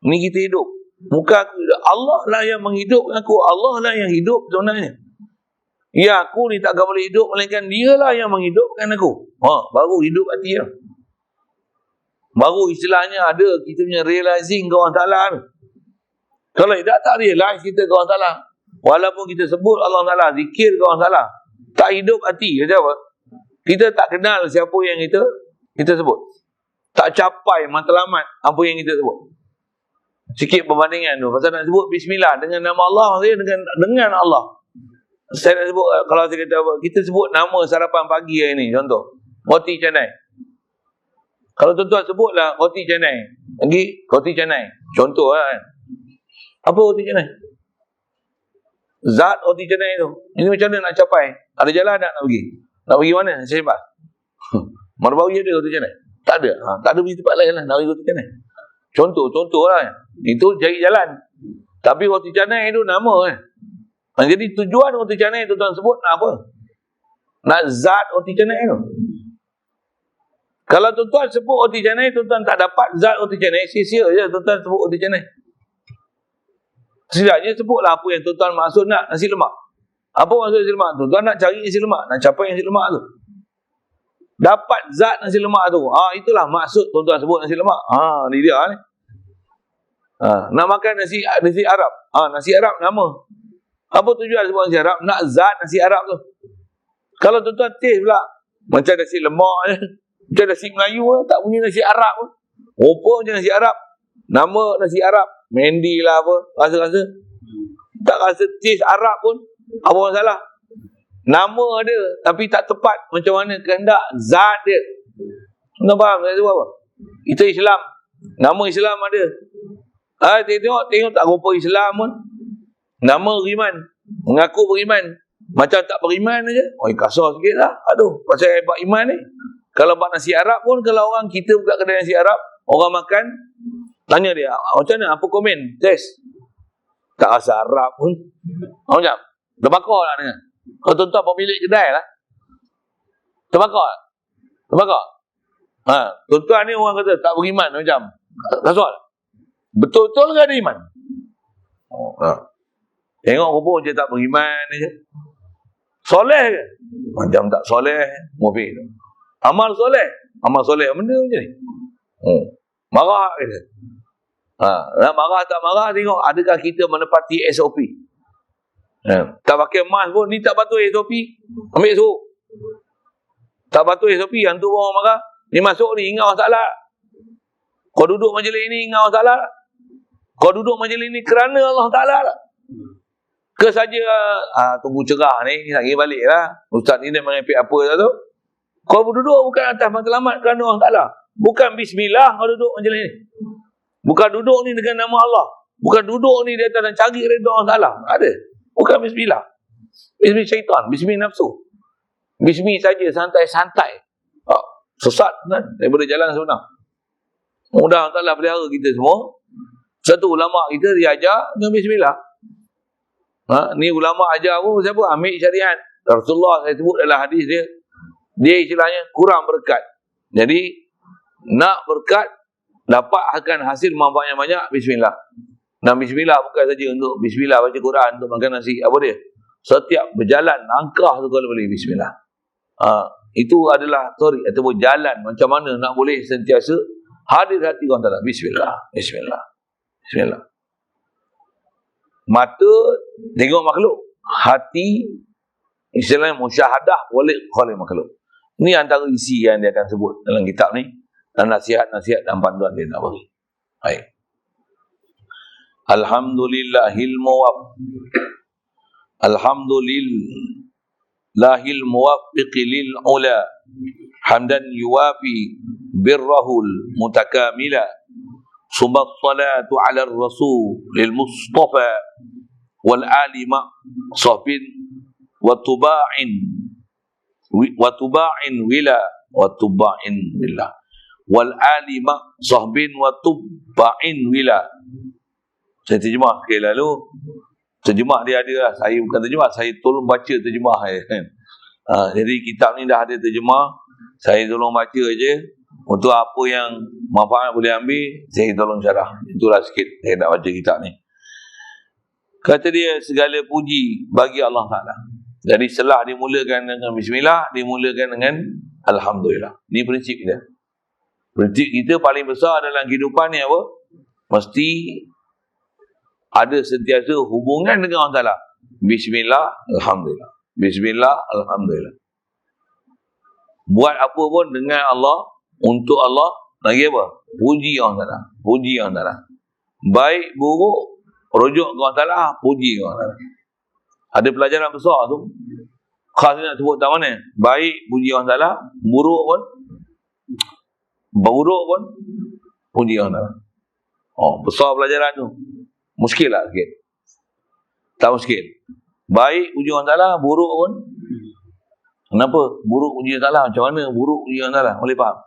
Ni kita hidup. Bukan aku. Allah lah yang menghidupkan aku. Allah lah yang hidup sebenarnya. Ya, aku ni takkan boleh hidup melainkan dia lah yang menghidupkan aku. Baru hidup hati dia. Baru istilahnya ada kita punya realizing ke Allah Ta'ala. Kalau tak realize kita ke Allah Ta'ala, walaupun kita sebut Allah Ta'ala, zikir ke Allah Ta'ala, tak hidup hati. Kata apa? Kita tak kenal siapa yang kita sebut. Tak capai matlamat apa yang kita sebut. Sikit perbandingan tu. Pasal nak sebut bismillah dengan nama Allah, maksudnya dengan Allah. Saya nak sebut, kalau saya kata apa, kita sebut nama sarapan pagi hari ni, contoh. Roti canai. Kalau tuan-tuan sebutlah roti canai. Lagi roti canai. Contoh kan. Apa roti canai? Zat roti canai tu. Ini macam mana nak capai? Ada jalan nak pergi? Nak pergi mana? Saya bebas. Marabawi ada roti canai? Tak ada. Tak ada pergi tempat lain lah nak pergi roti canai. Contoh lah. Itu cari jalan. Tapi roti canai itu nama kan. Jadi tujuan roti canai itu tuan sebut nak apa? Nak zat roti canai itu. Kalau tuan-tuan sebut roti canai, tuan-tuan tak dapat zat roti canai, sia-sia je tuan-tuan sebut roti canai. Setidaknya sebutlah apa yang tuan-tuan maksud nak nasi lemak. Apa maksud nasi lemak tu? Tuan nak cari nasi lemak, nak capai nasi lemak tu. Dapat zat nasi lemak tu. Itulah maksud tuan-tuan sebut nasi lemak. Ni dia ni. Nak makan nasi Arab. Nasi Arab nama. Apa tujuan sebut nasi Arab? Nak zat nasi Arab tu. Kalau tuan-tuan taste pula macam nasi lemak je. Macam nasi Melayu tak punya nasi Arab pun. Rupa macam nasi Arab. Nama nasi Arab. Mendi lah apa. Rasa-rasa. Tak rasa taste Arab pun. Apa masalah? Nama ada. Tapi tak tepat macam mana kehendak zat dia. Tuan faham saya sebut apa? Kita Islam. Nama Islam ada. Tengok tak rupa Islam pun. Nama beriman. Mengaku beriman. Macam tak beriman aja. Kasar sikit lah. Aduh, pasal hebat iman ni. Kalau buat nasi Arab pun, kalau orang kita buka kedai nasi Arab, orang makan, tanya dia, macam mana? Apa komen? Test. Tak rasa Arab pun. Macam? Terbakar lah dengar. Kalau tuan-tuan pemilik kedai lah. Terbakar. Tuan-tuan ni orang kata tak beriman macam. Kasar. Betul-betul ke ada iman? Tengok rupa macam tak beriman je. Soleh ke? Macam tak soleh. Mufid. Amal soleh benda macam ni. Marah ke dia? Nak marah tak marah tengok adakah kita menepati SOP. Tak pakai mask pun ni tak patuh SOP. Ambil suruh. Tak patuh SOP yang tu orang marah. Ni masuk ni ingat Allah Ta'ala. Kau duduk majlis ni ingat Allah Ta'ala. Kau duduk majlis ni kerana Allah Ta'ala. Ke saja tunggu cerah ni nak pergi balik lah. Ustaz ni dia mengepek apa dah tu. Kau duduk bukan atas matlamat kerana Allah Ta'ala. Bukan bismillah kau duduk macam ni. Bukan duduk ni dengan nama Allah. Bukan duduk ni di atas dan cari redha Allah Ta'ala. Ada. Bukan bismillah. Bismillah syaitan. Bismillah nafsu. Bismillah saja santai-santai. Sesat kan daripada jalan sebenar. Mudah Allah Ta'ala pelihara kita semua. Satu ulama kita dia ajar dengan bismillah. Ni ulama ajar pun siapa? Ambil syariat. Rasulullah saya sebut dalam hadis dia. Dia istilahnya kurang berkat. Jadi nak berkat dapat akan hasil manfaat yang banyak, bismillah. Dan bismillah bukan saja untuk bismillah baca Quran untuk makan nasi. Apa dia? Setiap berjalan langkah tu kalau boleh bismillah. Itu adalah teori ataupun jalan macam mana nak boleh sentiasa hadir hati orang Ta'ala. Bismillah. Mata tengok makhluk. Hati istilahnya musyahadah oleh makhluk. Ini antara isi yang dia akan sebut dalam kitab ni. Dan nasihat-nasihat dan panduan dia nak bagi. Baik. Alhamdulillahil muwaffiqi lil ula hamdan yuwafi birrahul mutakamila subhat salatu ala rasul lil mustafa wal alima sahbin wa tuba'in wila wal alima sahbin wa tuba'in wila. Saya terjemah sekali lalu. Terjemah dia ada lah. Saya bukan terjemah, saya tolong baca terjemah dia kan. Jadi kitab ni dah ada terjemah. Saya tolong baca je. Untuk apa yang manfaat boleh ambil, saya tolong syarah. Itulah sikit saya nak baca kitab ni. Kata dia, segala puji bagi Allah Ta'ala. Jadi setelah dimulakan dengan bismillah, dimulakan dengan alhamdulillah. Ini prinsip dia. Prinsip kita paling besar dalam kehidupan ni apa? Mesti ada sentiasa hubungan dengan Allah Ta'ala. Bismillah, alhamdulillah. Bismillah, alhamdulillah. Buat apa pun dengan Allah, untuk Allah, lagi apa? Puji Allah Ta'ala. Puji Allah Ta'ala. Baik, buruk, rujuk ke Allah Ta'ala, puji Allah Ta'ala. Ada pelajaran besar tu. Khas nak sebut tak mana? Baik, puji Allah Ta'ala. Buruk pun, puji Allah Ta'ala. Besar pelajaran tu. Muskil lah sikit. Tak muskil. Baik puji Allah Ta'ala, buruk pun Kenapa? Buruk puji Allah Ta'ala. Macam mana buruk puji Allah Ta'ala? Boleh faham?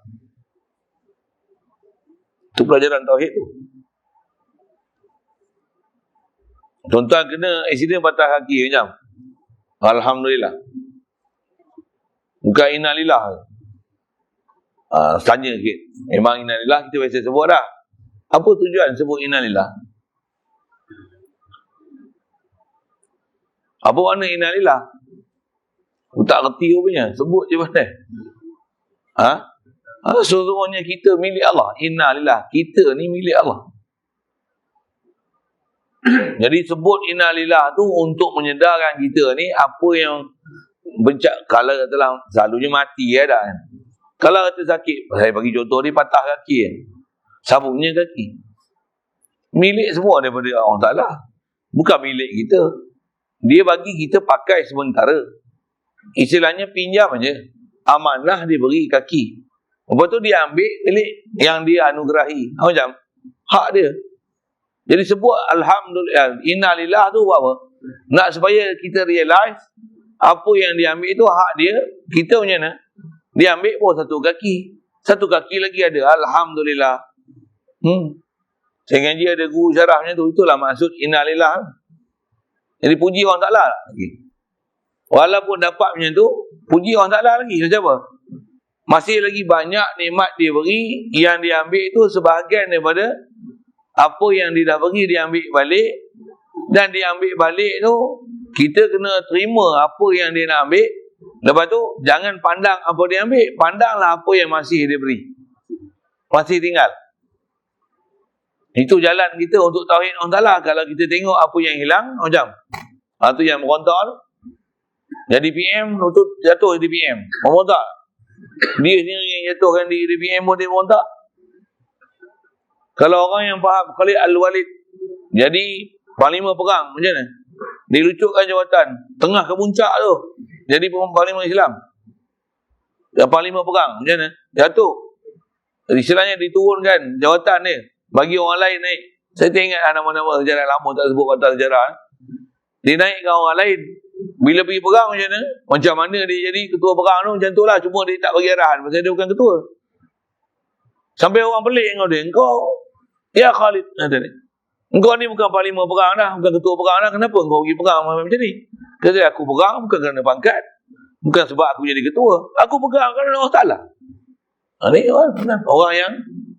Itu pelajaran tauhid tu. Tuan-tuan kena accident patah kaki macam. Alhamdulillah. Bukan innalillah. Tanya sikit. Memang innalillah kita biasa sebut dah. Apa tujuan sebut innalillah? Apa makna innalillah? Aku tak kerti rupanya. Sebut je mana. Sesungguhnya kita milik Allah. Innalillah. Kita ni milik Allah. Jadi sebut innalillah tu untuk menyedarkan kita ni apa yang kalau katalah selalunya mati ya dah. Kalau kata sakit, saya bagi contoh ni patah kaki. Sabunnya kaki. Milik semua daripada Allah Ta'ala. Bukan milik kita. Dia bagi kita pakai sementara. Istilahnya pinjam aja. Amanah dia beri kaki. Lepas tu dia ambil milik yang dia anugerahi. Macam hak dia. Jadi sebut alhamdulillah, innalillah tu apa? Nak supaya kita realize apa yang dia ambil tu hak dia. Kita macam mana? Dia ambil pun satu kaki. Satu kaki lagi ada. Alhamdulillah. Saya ngaji ada guru syarahnya tu. Itulah maksud innalillah. Jadi puji orang Ta'ala lagi. Walaupun dapat macam tu, puji orang Ta'ala lagi. Macam apa? Masih lagi banyak nikmat dia beri. Yang dia ambil tu sebahagian daripada apa yang dia dah bagi, dia ambil balik. Dan dia ambil balik tu, kita kena terima apa yang dia nak ambil. Lepas tu, jangan pandang apa dia ambil. Pandanglah apa yang masih dia beri. Masih tinggal. Itu jalan kita untuk tauhid Allah Ta'ala. Kalau kita tengok apa yang hilang, macam itu yang merontak. Jadi PM, lutut jatuh di PM. Merontak. Dia sendiri yang jatuhkan di PM pun dia merontak. Kalau orang yang faham Khalid Al-Walid, jadi Parlimen perang, macam mana? Dilucutkan jawatan, tengah ke puncak tu. Jadi Parlimen Islam. Parlimen perang, macam mana? Jatuh. Istilahnya diturunkan jawatan dia. Bagi orang lain naik. Saya tak ingat nama-nama sejarah lama, tak sebut kata sejarah. Dia naikkan orang lain. Bila pergi perang macam mana? Macam mana dia jadi ketua perang tu? Macam tu lah. Cuma dia tak bagi arahan. Pasal dia bukan ketua. Sampai orang pelik dengan dia. Engkau, ya Khalid. Engkau ni bukan parlimen perang dah. Bukan ketua perang dah. Kenapa engkau pergi perang macam ni? Kata aku perang bukan kerana pangkat. Bukan sebab aku jadi ketua. Aku perang kerana Allah Ta'ala. Ini orang yang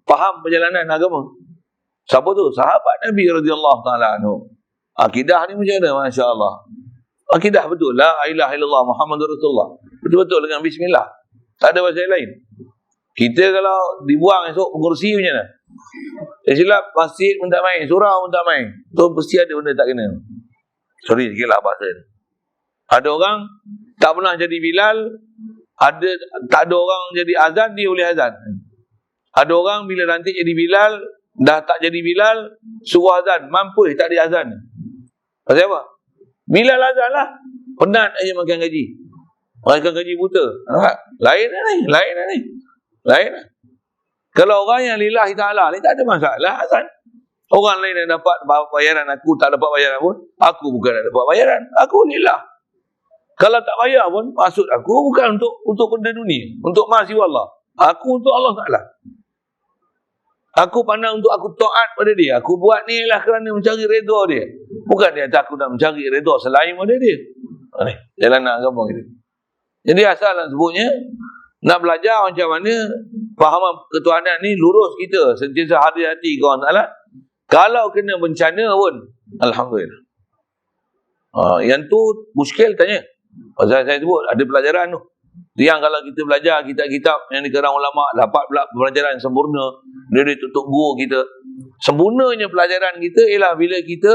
faham perjalanan agama. Siapa tu? Sahabat Nabi radhiyallahu ta'ala anhu. Akidah ni macam mana? Masya Allah. Akidah betul. La ilaha illallah Muhammadur Rasulullah. Betul-betul dengan bismillah. Tak ada bahasa lain. Kita kalau dibuang esok kursi macam mana? Dia silap masjid pun tak main. Surau pun tak main. Tu mesti ada benda tak kena. Sorry sikit lah bahasa ni. Ada orang tak pernah jadi Bilal. Tak ada orang jadi azan, dia boleh azan. Ada orang bila nanti jadi Bilal, dah tak jadi Bilal, suruh azan, mampu tak ada azan. Pasal apa? Bilal azan lah. Penat aja makan gaji. Makan gaji buta. Lain lah ni. Lain lah. Kalau orang yang lillahi ta'ala ni tak ada masalah azan. Orang lain yang dapat bayaran, aku tak dapat bayaran pun, aku bukan nak dapat bayaran. Aku lillah. Kalau tak bayar pun, maksud aku bukan untuk benda dunia. Untuk mahasiswa Allah. Aku untuk Allah Ta'ala. Aku pandang untuk aku taat pada dia. Aku buat ni lah kerana mencari redha dia. Bukan dia aku nak mencari redha selain pada dia. Jalan nak agama kita. Jadi asal nak sebutnya, nak belajar macam mana fahaman ketuhanan ni lurus kita. Sentiasa hati-hati ke Allah Ta'ala. Kalau kena bencana pun, alhamdulillah. Yang tu muskil tanya. Pasal saya sebut ada pelajaran tu. Yang kalau kita belajar kitab-kitab yang dikarang ulama, dapat pula pelajaran sempurna. Dia tutup guru kita. Sempurnanya pelajaran kita ialah bila kita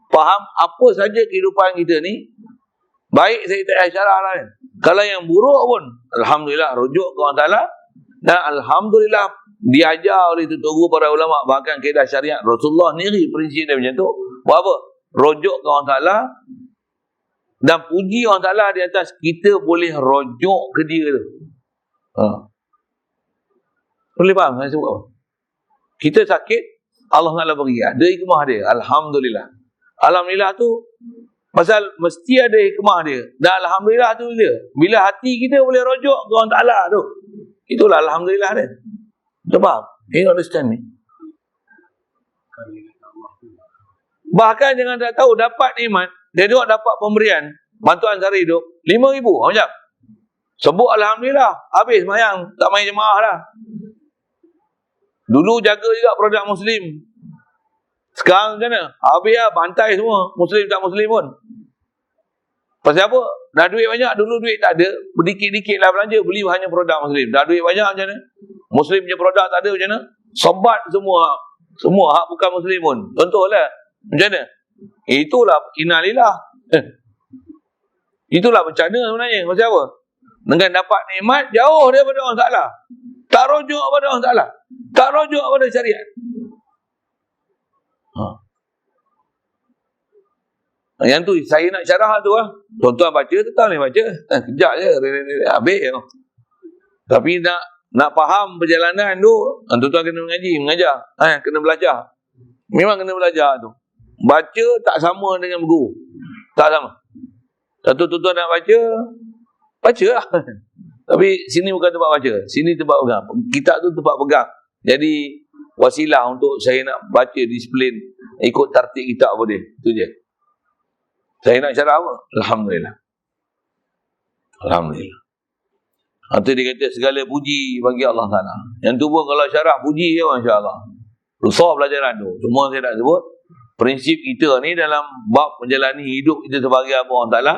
faham apa saja kehidupan kita ni. Baik saya tak syarah lah kan. Kalau yang buruk pun, alhamdulillah rujuk ke Allah Ta'ala. Dan alhamdulillah diajar oleh tutup guru para ulama. Bahkan kaedah syariat Rasulullah sendiri prinsip dia macam tu. Buat apa? Rujuk ke Allah Ta'ala. Dan puji Allah Ta'ala di atas kita boleh rujuk ke dia tu. Boleh faham saya sebut apa? Kita sakit, Allah Ta'ala beri. Ada hikmah dia. Alhamdulillah. Alhamdulillah tu Pasal mesti ada hikmah dia. Dan Alhamdulillah tu dia. Bila hati kita boleh rujuk ke Allah Ta'ala tu. Itulah Alhamdulillah dia. Betul faham? You understand ni? Bahkan jangan tak tahu dapat nikmat. Dia tengok dapat pemberian. Bantuan sara hidup. 5,000. Macam? Sebut Alhamdulillah. Habis mayang. Tak main jemaah dah. Dulu jaga juga produk Muslim. Sekarang macam mana? Habis lah. Bantai semua. Muslim tak Muslim pun. Pasal apa? Dah duit banyak. Dulu duit tak ada. Berdikit-dikit lah belanja. Beli hanya produk Muslim. Dah duit banyak macam mana? Muslim punya produk tak ada macam mana? Sebat semua. Semua hak bukan Muslim pun. Contohlah. Macam mana? Itulah innalillah. Itulah bencana sebenarnya. Pasal apa? Dengan dapat nikmat, jauh daripada Allah Ta'ala. Tak rujuk pada Allah Ta'ala. Tak rujuk pada syariat. Yang tu saya nak syarah tu lah. Tuan-tuan baca, tuan boleh baca. Kejap je. Habis. Tapi nak faham perjalanan tu, tuan-tuan kena mengaji, mengajar. Kena belajar. Memang kena belajar tu. Baca tak sama dengan guru. Tak sama. Satu tuan-tuan nak baca, baca lah. Tapi sini bukan tempat baca. Sini tempat pegang. Kitab tu tempat pegang. Jadi wasilah untuk saya nak baca disiplin. Ikut tertib kitab boleh. Itu je. Saya nak syarah apa? Alhamdulillah. Alhamdulillah. Nanti dia kata segala puji bagi Allah Ta'ala. Yang tu pun kalau syarah puji je Masya Allah. Susah pelajaran tu. Cuma saya tak sebut. Prinsip kita ni dalam bab menjalani hidup kita sebagai apa Allah Ta'ala.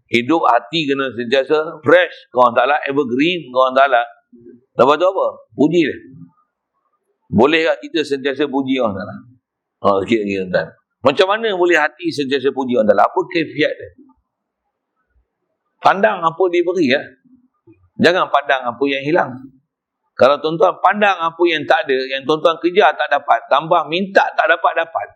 Hidup hati kena sentiasa fresh ke Allah Ta'ala. Evergreen ke Allah Ta'ala. Lepas tu apa? Puji dia. Boleh tak kita sentiasa puji Allah Ta'ala? Sikit lagi tuan. Macam mana boleh hati sentiasa puji Allah Ta'ala? Apa kefiat dia? Pandang apa diberi ya. Jangan pandang apa yang hilang. Kalau tuan-tuan pandang apa yang tak ada, yang tuan-tuan kejar tak dapat, tambah minta tak dapat.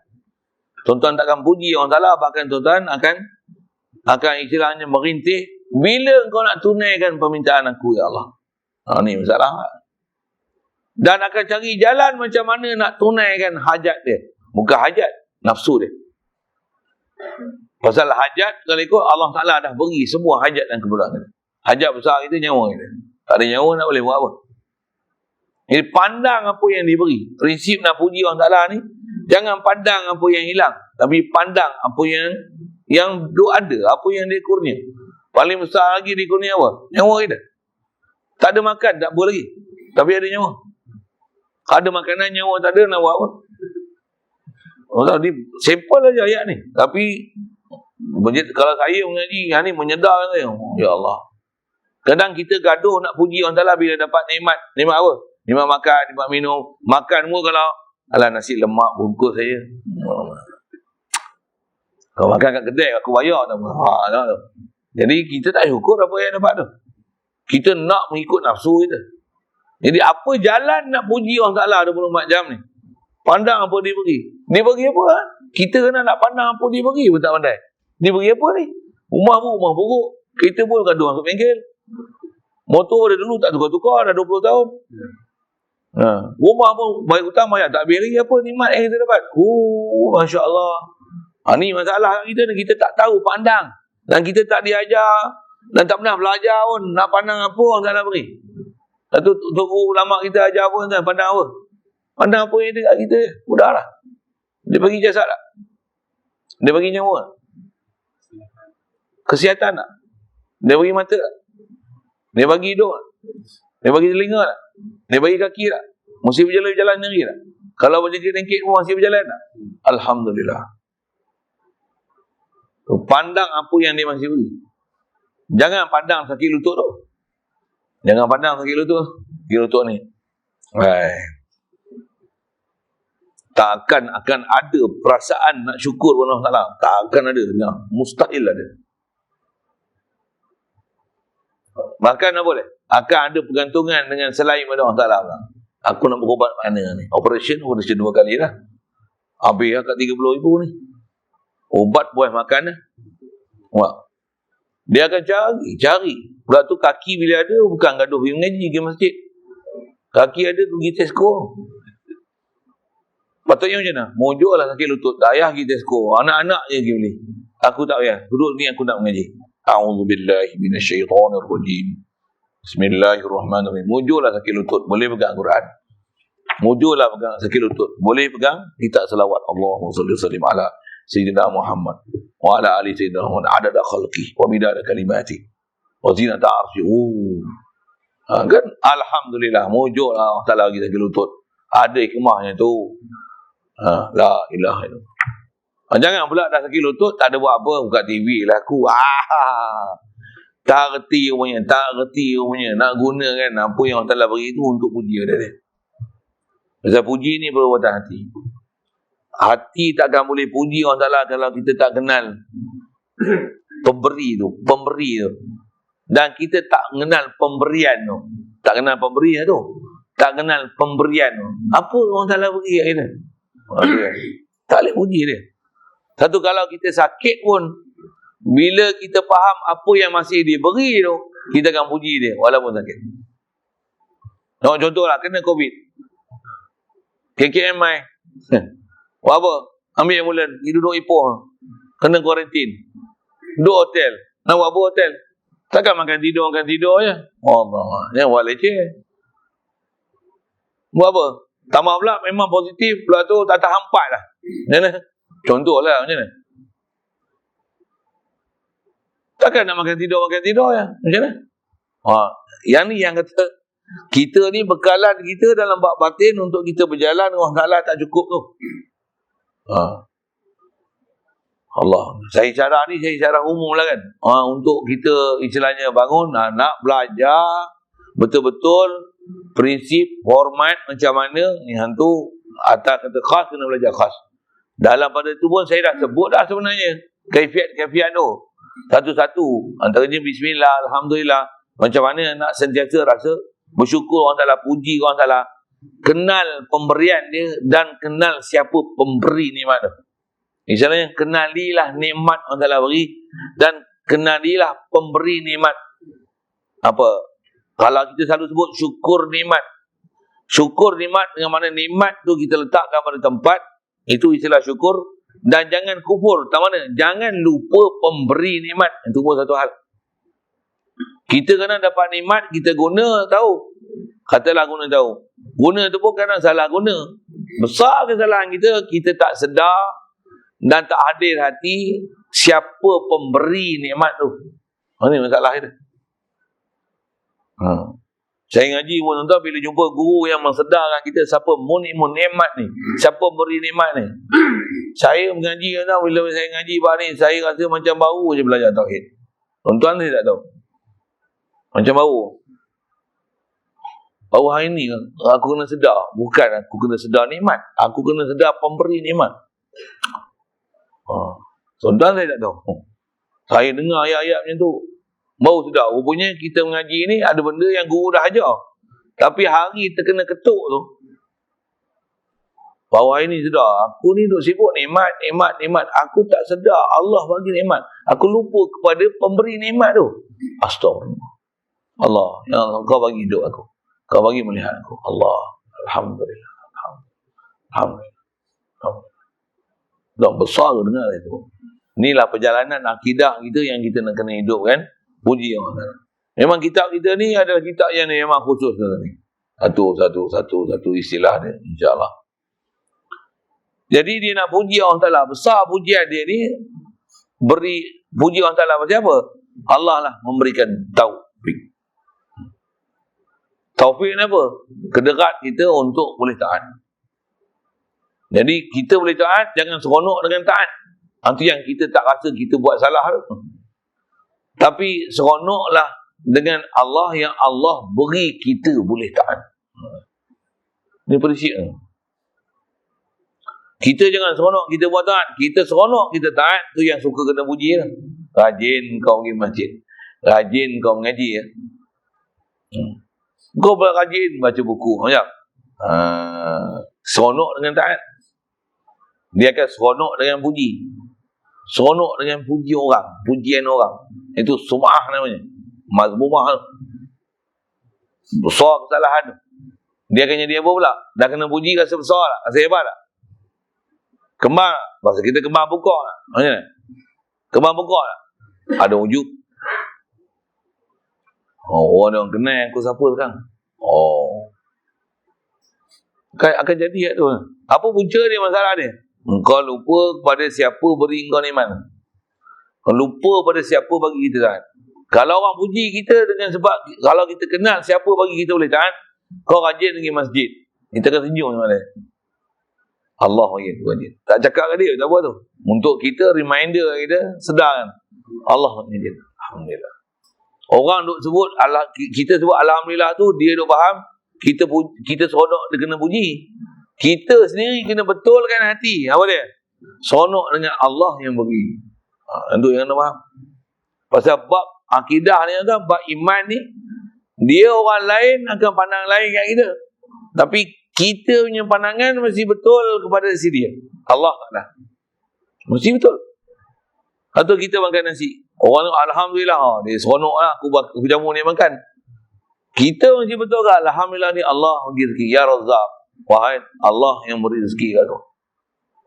Tuan-tuan takkan puji Allah Ta'ala, bahkan tuan-tuan akan istilahnya merintih, bila kau nak tunaikan permintaan aku ya Allah. Ni masalah. Dan akan cari jalan macam mana nak tunaikan hajat dia. Bukan hajat, nafsu dia. Pasal hajat, kalau ikut Allah Ta'ala dah beri semua hajat dan keperluan kita. Hajat besar kita nyawa kita. Tak ada nyawa nak boleh buat apa. Jadi pandang apa yang diberi. Prinsip nak puji Allah Ta'ala ni, jangan pandang apa yang hilang. Tapi pandang apa yang ada, apa yang dia kurnia. Paling besar lagi dia kurnia apa? Nyawa kita. Tak ada makan, tak boleh lagi. Tapi ada nyawa. Ada makanan, nyawa tak ada, nak buat apa? Ni simple aja ayat ni. Tapi kalau saya mengaji, ni menyedar saya. Ya Allah. Kadang kita gaduh nak puji Allah Ta'ala bila dapat nikmat. Nikmat apa? Nikmat makan, nikmat minum. Makan pun kalau nasi lemak bungkus saya. Kalau makan kat kedai, aku bayar tak apa. Jadi kita tak syukur apa yang dapat tu. Kita nak mengikut nafsu kita. Jadi apa jalan nak puji Allah Ta'ala 24 jam ni? Pandang apa dia beri. Dia beri apa? Kita kena nak pandang apa dia beri pun tak pandai. Dia beri apa ni? Rumah pun rumah buruk. Kita pun gaduh masuk bengkel. Motor dah dulu tak tukar-tukar, dah 20 tahun. Rumah pun baik hutang banyak tak beri apa nikmat yang kita dapat. Masya Allah. Ni masalah kita ni. Kita tak tahu pandang. Dan kita tak diajar. Dan tak pernah belajar pun. Nak pandang apa orang tak nak beri. Satu ulama kita ajar pun kan. Pandang apa? Pandang apa yang dekat kita. Udahlah. Dia bagi jasad tak? Dia bagi nyawa tak? Kesihatan tak? Dia bagi mata tak? Dia bagi hidung tak? Dia bagi telinga tak? Dia bagi kaki tak? Mesti berjalan-jalan sendiri tak? Kalau berjengkit-jengkit pun masih berjalan tak? Alhamdulillah. Pandang apa yang dia masih beri. Jangan pandang sakit lutut tu. Jangan pandang sakit lutut. Sakit lutut ni. Tak akan ada perasaan nak syukur pada Allah Ta'ala. Tak akan ada. Mustahil ada. Bahkan apa boleh? Akan ada pergantungan dengan selain pada Allah Ta'ala. Aku nak berubat mana ni? Operation 2 kali lah. Habis lah kat 30,000 ni. Ubat buah makan lah. Dia akan cari. Pula tu kaki bila ada, bukan gaduh pergi mengaji ke masjid. Kaki ada pergi Tesco. Patutnya macam mana? Mojok lah sakit lutut. Tak payah pergi Tesco. Anak-anak je pergi beli. Aku tak payah. Duduk ni aku nak mengaji. A'udzubillahi minasyaitonirrajim. Bismillahirrahmanirrahim. Mujurlah sakit lutut. Boleh pegang Quran. Mujurlah pegang sakit lutut. Boleh pegang. Kita selawat. Allahumma salli sallim ala Sayyidina Muhammad. Wa ala ali Sayyidina Muhammad. Adada khalqi. Wa midada kalimati. Wa zinata arshi. Kan? Alhamdulillah. Mujurlah Allah Ta'ala bagi sakit lutut. Ada hikmahnya tu. La ilaha illallah. Jangan pula dah sakit lutut, tak ada buat apa, buka TV lah aku. Tak reti punya. Nak guna kan apa yang Allah Ta'ala beri itu untuk puji dia. Pasal puji ni perbuatan hati. Hati takkan boleh puji Allah Ta'ala kalau kita tak kenal pemberi tu. Dan kita tak kenal pemberian tu. Tak kenal pemberian tu. Tak kenal pemberian tu. Apa Allah Ta'ala beri kat kita? Tak boleh puji dia. Satu, kalau kita sakit pun, bila kita faham apa yang masih diberi tu, kita akan puji dia walaupun sakit. Contohlah, kena COVID. KKMI. Buat apa? Ambil ambulan, pergi duduk Ipoh. Kena kuarantin. Duduk hotel. Nak buat apa hotel? Takkan makan tidur je. Allah. Jangan buat leceh. Buat apa? Tambah pula memang positif, pula tu tak tahan hampat lah. Macam contohlah macam mana? Takkan nak makan tidur ya. Macam mana? Yang ni yang kata kita ni bekalan kita dalam bab batin untuk kita berjalan Allah Ta'ala tak cukup tu. Allah. Saya cara umum lah kan. Untuk kita istilahnya bangun, nak belajar betul-betul prinsip hormat macam mana ni hantu atas kata khas kena belajar khas. Dalam pada itu pun saya dah sebut dah sebenarnya kaifiat tu. Satu-satu. Antaranya bismillah, alhamdulillah. Macam mana nak sentiasa rasa bersyukur Allah Ta'ala, puji Allah Ta'ala. Kenal pemberian dia dan kenal siapa pemberi nikmat tu. Misalnya, kenalilah nikmat Allah Ta'ala beri dan kenalilah pemberi nikmat. Apa? Kalau kita selalu sebut syukur nikmat. Syukur nikmat dengan mana nikmat tu kita letakkan pada tempat. Itu istilah syukur. Dan jangan kufur. Tak mana? Jangan lupa pemberi nikmat. Itu pun satu hal. Kita kadang dapat nikmat, kita guna tahu. Katalah guna tahu. Guna tu pun kadang salah guna. Besar kesalahan kita, kita tak sedar dan tak hadir hati siapa pemberi nikmat tu. Ini masalah kita. Saya ngaji pun tuan-tuan, bila jumpa guru yang mensedarkan kita siapa munimun nikmat ni, siapa beri nikmat ni. Saya mengaji tuan-tuan, bila saya ngaji bab ni, saya rasa macam baru je belajar tauhid. Tuan-tuan ni tak tahu. Macam baru hari ni aku kena sedar. Bukan aku kena sedar nikmat, aku kena sedar pemberi nikmat. Tuan-tuan saya tak tahu. Saya dengar ayat-ayat macam tu, baru sedar. Rupanya kita mengaji ni ada benda yang guru dah ajar. Tapi hari terkena ketuk tu, baru hari ni sedar. Aku ni duk sibuk nikmat. Aku tak sedar Allah bagi nikmat. Aku lupa kepada pemberi nikmat tu. Astagfirullah. Allah, ya Allah, kau bagi hidup aku. Kau bagi melihat aku. Allah. Alhamdulillah. Alhamdulillah. Dah besar dengar itu. Inilah perjalanan akidah kita yang kita nak kena hidup kan. Puji Allah. Memang kitab kita ni adalah kitab yang memang khusus ni. Satu istilah dia, insya-Allah. Jadi dia nak puji Allah Ta'ala. Besar pujian dia ni, beri puji Allah Ta'ala macam apa? Allah lah memberikan taufik. Taufik ni apa? Kedekat kita untuk boleh taat. Jadi kita boleh taat, jangan seronok dengan taat. Itu yang kita tak rasa kita buat salah tu. Tapi seronoklah dengan Allah yang Allah beri kita boleh taat. Ini prinsip. Kita jangan seronok kita buat taat. Kita seronok kita taat, tu yang suka kena puji lah. Rajin kau pergi masjid. Rajin kau mengaji ya. Kau rajin baca buku. Macam seronok dengan taat. Dia akan seronok dengan puji. Seronok dengan puji orang, pujian orang. Itu sum'ah namanya. Mazmumah. Besar kesalahan. Dia akan jadi apa pula? Dah kena puji rasa besar tak? Rasa hebat tak? Kembang. Bahasa kita kembang pokok tak? Macam mana? Kembang pokok tak? Ada wujud. Orang yang kenal aku siapa sekarang? Akan jadi tu. Apa punca dia, masalah dia? Engkau lupa kepada siapa beri engkau nikmat. Kau lupa pada siapa bagi kita tahan. Kalau orang puji kita dengan sebab, kalau kita kenal siapa bagi kita boleh tahan, kau rajin pergi masjid. Kita akan senyum sama dia. Allah bagi tu. Tak cakap ke dia, tak apa tu. Untuk kita, reminder kita, sedar kan. Allah bagi dia. Alhamdulillah. Orang duk sebut, kita sebut Alhamdulillah tu, dia duk faham, kita seronok dia kena puji. Kita sendiri kena betulkan hati. Apa dia? Seronok dengan Allah yang bagi. Untuk yang kena faham. Pasal bab akidah ni, bab iman ni, dia orang lain akan pandang lain kat kita. Tapi kita punya pandangan mesti betul kepada si dia. Allah Ta'ala. Mesti betul. Atau kita makan nasi. Orang tu Alhamdulillah. Dia seronok lah. Aku jamu ni makan. Kita mesti betul ke? Alhamdulillah ni Allah bagi rezeki. Ya Razzaq. Wahai Allah yang beri rezeki kat tu.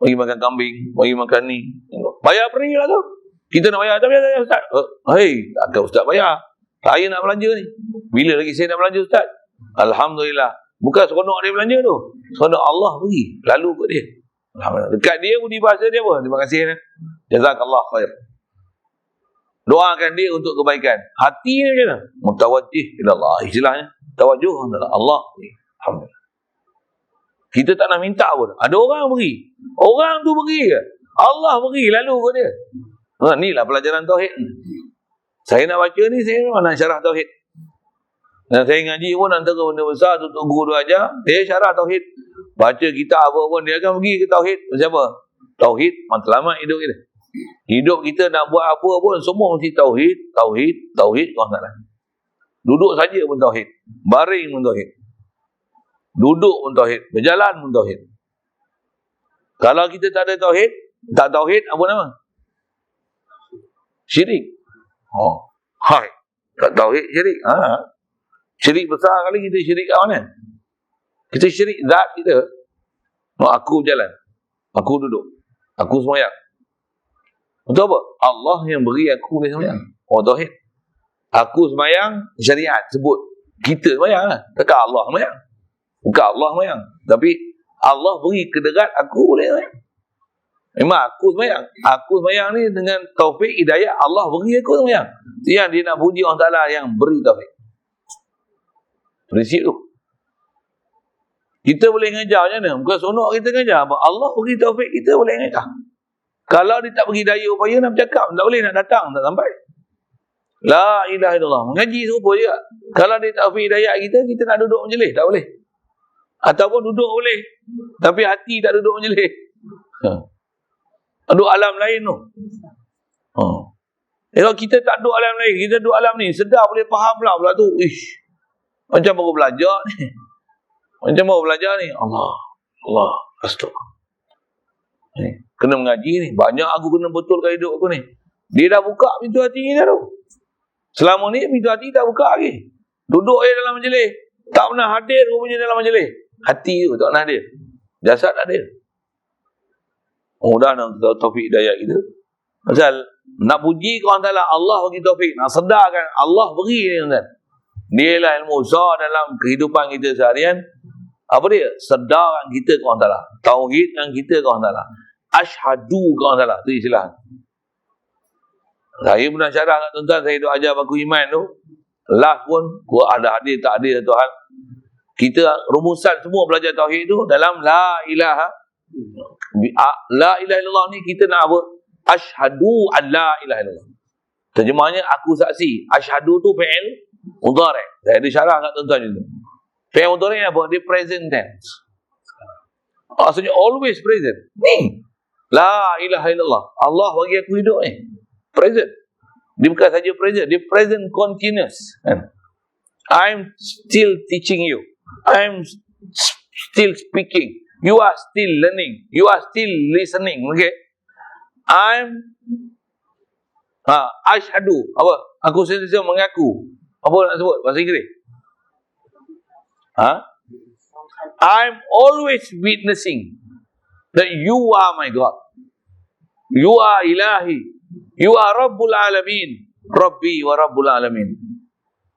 Bagi makan kambing. Bagi makan ni. Bayar pergi lah tu. Kita nak bayar. Tak bayar Ustaz. Hei, agak Ustaz bayar. Saya nak belanja ni. Bila lagi saya nak belanja Ustaz? Alhamdulillah. Bukan seronok dia belanja tu. Seronok Allah bagi. Lalu kat dia. Alhamdulillah. Dekat dia budi bahasa dia apa? Terima kasih. Jazakallah khair. Doakan dia untuk kebaikan. Hati dia macam mana? Mutawajjih ila Allah. Istilahnya. Tawajuh ila Allah. Alhamdulillah. Kita tak nak minta pun. Ada orang beri. Orang tu beri ke? Allah beri. Lalu kat dia. Inilah pelajaran tauhid. Saya nak baca ni, saya nak syarah tauhid. Dan saya ngaji pun antara benda besar untuk guru dia ajar, dia syarah tauhid. Baca kitab apa pun, dia akan pergi ke tauhid. Siapa? Tauhid, matlamat hidup kita. Hidup kita nak buat apa pun, semua mesti tauhid, tauhid, tauhid. Duduk saja pun tauhid. Baring pun tauhid. Duduk pun tauhid. Berjalan pun tauhid. Kalau kita tak ada tauhid, tak tauhid, apa nama? Syirik. Hai. Tak tauhid syirik. Syirik besar kali kita syirik kat mana? Kita syirik zat kita. Aku jalan. Aku duduk. Aku sembahyang. Untuk apa? Allah yang beri aku boleh sembahyang. Tauhid. Aku sembahyang, syariat sebut. Kita sembahyang lah. Takkan Allah sembahyang. Bukan Allah sembahyang. Tapi Allah beri kederat aku boleh sembahyang. Memang aku sembahyang. Aku sembahyang ni dengan taufik hidayah Allah beri aku sembahyang. Yang dia nak puji Allah Ta'ala yang beri taufik. Prinsip tu. Kita boleh ngajar macam mana? Bukan sonok kita ngajar. Allah beri taufik, kita boleh ngajar. Kalau dia tak beri daya upaya nak bercakap, tak boleh nak datang, tak sampai. La ilaha illallah. Mengaji serupa juga. Kalau dia tak beri hidayah kita nak duduk menjelih, tak boleh. Ataupun duduk boleh. Tapi hati tak duduk menjelih. Duduk alam lain tu. Kalau kita tak duduk alam lain, kita duduk alam ni, sedar boleh faham pula tu. Ish. Macam baru belajar ni. Allah. Astagfirullah. Kena mengaji ni. Banyak aku kena betulkan hidup aku ni. Dia dah buka pintu hati ni dah tu. Selama ni pintu hati tak buka lagi. Duduk je dalam majlis. Tak pernah hadir rupanya dalam majlis. Hati tu tak pernah hadir. Jasad tak hadir. Mudah nak taufik hidayah kita. Pasal nak puji ke Allah Ta'ala, Allah bagi taufik. Nak sedarkan Allah beri ni tuan. Dia lah ilmu besar dalam kehidupan kita seharian. Apa dia? Sedarkan kita ke Allah Ta'ala. Tauhidkan kita ke Allah Ta'ala. Ashhadu ke Allah Ta'ala. Itu istilah. Saya pernah syarah kat tuan-tuan, saya duk ajar baku iman tu. Last pun, ada hadir tak hadir Tuhan. Kita rumusan semua belajar tauhid tu dalam la ilaha illallah ni kita nak apa? Ashhadu an la ilaha illallah. Terjemahnya aku saksi. Ashhadu tu fi'il mudhari'. Saya ada syarah kat tuan-tuan itu. Fi'il mudhari' apa? Dia present tense. Maksudnya always present. Ni. La ilaha illallah. Allah bagi aku hidup ni. Present. Dia bukan saja present. Dia present continuous. I'm still teaching you. I'm still speaking. You are still learning. You are still listening. Okay. Ashhadu. Apa? Aku sentiasa mengaku. Apa nak sebut bahasa Inggeris? I'm always witnessing that you are my God. You are ilahi. You are Rabbul Alamin. Rabbi wa Rabbul Alamin.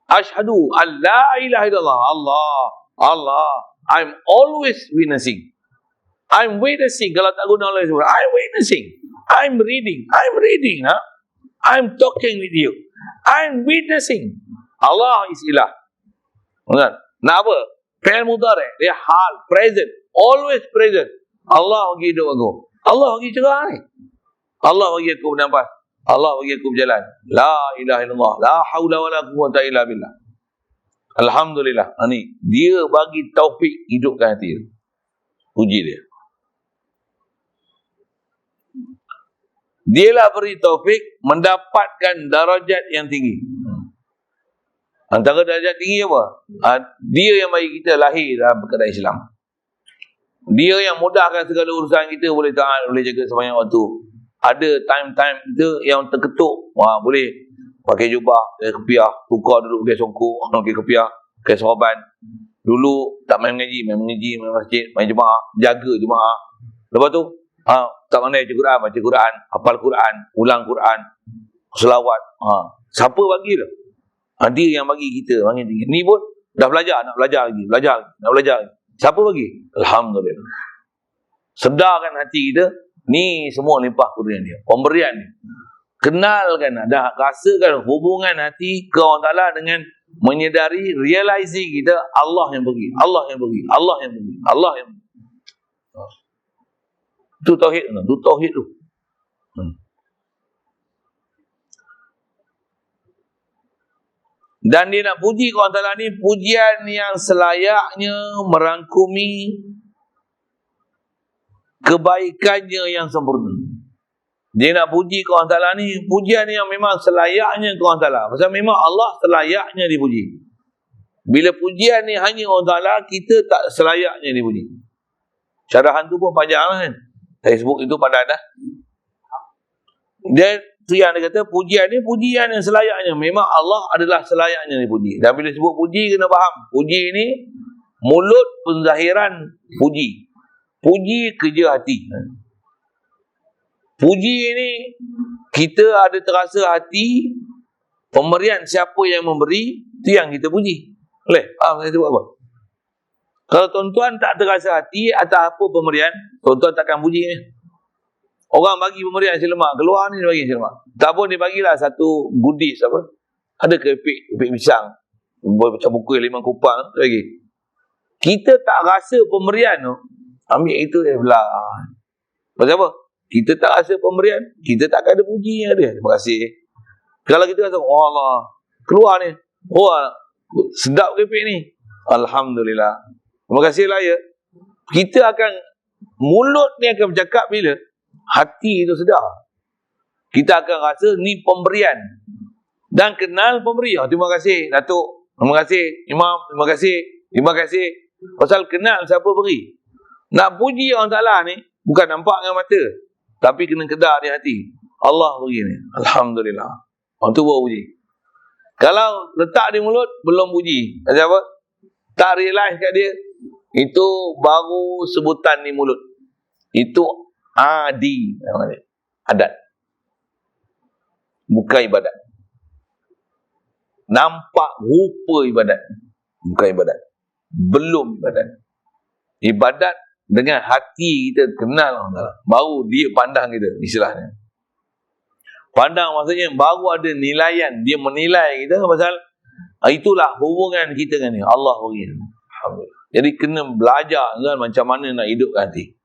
Ashhadu an la ilaha illallah. Allah. I'm always witnessing. I'm witnessing. Kalau tak guna Allah, I'm witnessing. I'm reading. Huh? I'm talking with you. I'm witnessing. Allah is ilah. Kan? Nak apa? Fi'il mudhari'. Dia hal, present. Always present. Allah bagi hidup aku. Allah bagi cerah ni. Allah bagi aku bernafas. Allah bagi aku berjalan. La ilaha illallah. La hawla wa la quwwata illa billah. Alhamdulillah. Ni dia bagi taufik hidupkan hati dia. Puji dia. Dialah beri taufik mendapatkan darajat yang tinggi. Antara darjat tinggi apa? Dia yang bagi kita lahir dalam keadaan Islam. Dia yang mudahkan segala urusan kita, boleh taat, boleh jaga sembahyang waktu. Ada time-time kita yang terketuk. Boleh pakai jubah, pakai kepiah, tukar duduk pakai songkok, pakai kepiah, pakai sorban. Dulu tak main mengaji, main masjid, main jemaah, jaga jemaah. Lepas tu, tak pandai baca Quran, hafal Quran, ulang Quran, selawat. Siapa bagi dah? Dia yang bagi kita. Ni pun dah belajar, nak belajar lagi. Siapa bagi? Alhamdulillah. Sedarkan hati kita, ni semua limpah kurnian dia. Pemberian dia. Kenalkan, dah rasakan hubungan hati ke Allah Ta'ala dengan menyedari, realizing kita Allah yang bagi. Itu tauhid tu. Dan dia nak puji Allah Ta'ala ni pujian yang selayaknya merangkumi kebaikannya yang sempurna. Dia nak puji Allah Ta'ala ni pujian yang memang selayaknya Allah Ta'ala. Pasal memang Allah selayaknya dipuji. Bila pujian ni hanya Allah Ta'ala, kita tak selayaknya dipuji. Syarahan tu pun panjang kan. Facebook itu padat dah. Dia tu yang dia kata pujian ni pujian yang selayaknya. Memang Allah adalah selayaknya dipuji. Dan bila sebut puji kena faham. Puji ni mulut penzahiran puji. Puji kerja hati. Puji ni kita ada terasa hati pemberian siapa yang memberi tu yang kita puji. Boleh? Faham saya buat apa? Kalau tuan-tuan tak terasa hati atas apa pemberian, tuan-tuan takkan puji ni. Orang bagi pemberian nasi lemak, keluar ni dia bagi nasi lemak. Tak pun dia bagilah satu goodies apa. Ada kepik pisang. Macam buku 5 kupang tu bagi. Kita tak rasa pemberian tu, ambil itu dia belah. Pasal apa? Kita tak rasa pemberian, kita tak ada puji dia. Terima kasih. Kalau kita rasa, oh Allah, keluar ni. Oh, sedap kepik ni. Alhamdulillah. Terima kasih lah ya. Kita akan, mulut ni akan bercakap bila hati itu sedar. Kita akan rasa ni pemberian. Dan kenal pemberi. Terima kasih Datuk. Terima kasih Imam. Terima kasih. Pasal kenal siapa beri. Nak puji orang Ta'ala ni, bukan nampak dengan mata. Tapi kena kedar di hati. Allah beri ni. Alhamdulillah. Orang tu baru puji. Kalau letak di mulut, belum puji. Macam apa? Tak realize kat dia. Itu baru sebutan di mulut. Itu adi. Adat. Bukan ibadat. Nampak rupa ibadat. Bukan ibadat. Belum ibadat. Ibadat dengan hati kita kenal Allah. Baru dia pandang kita, istilahnya. Pandang maksudnya baru ada nilaian. Dia menilai kita pasal itulah hubungan kita dengan dia. Allah bagi. Alhamdulillah. Jadi kena belajar kan macam mana nak hidup hati.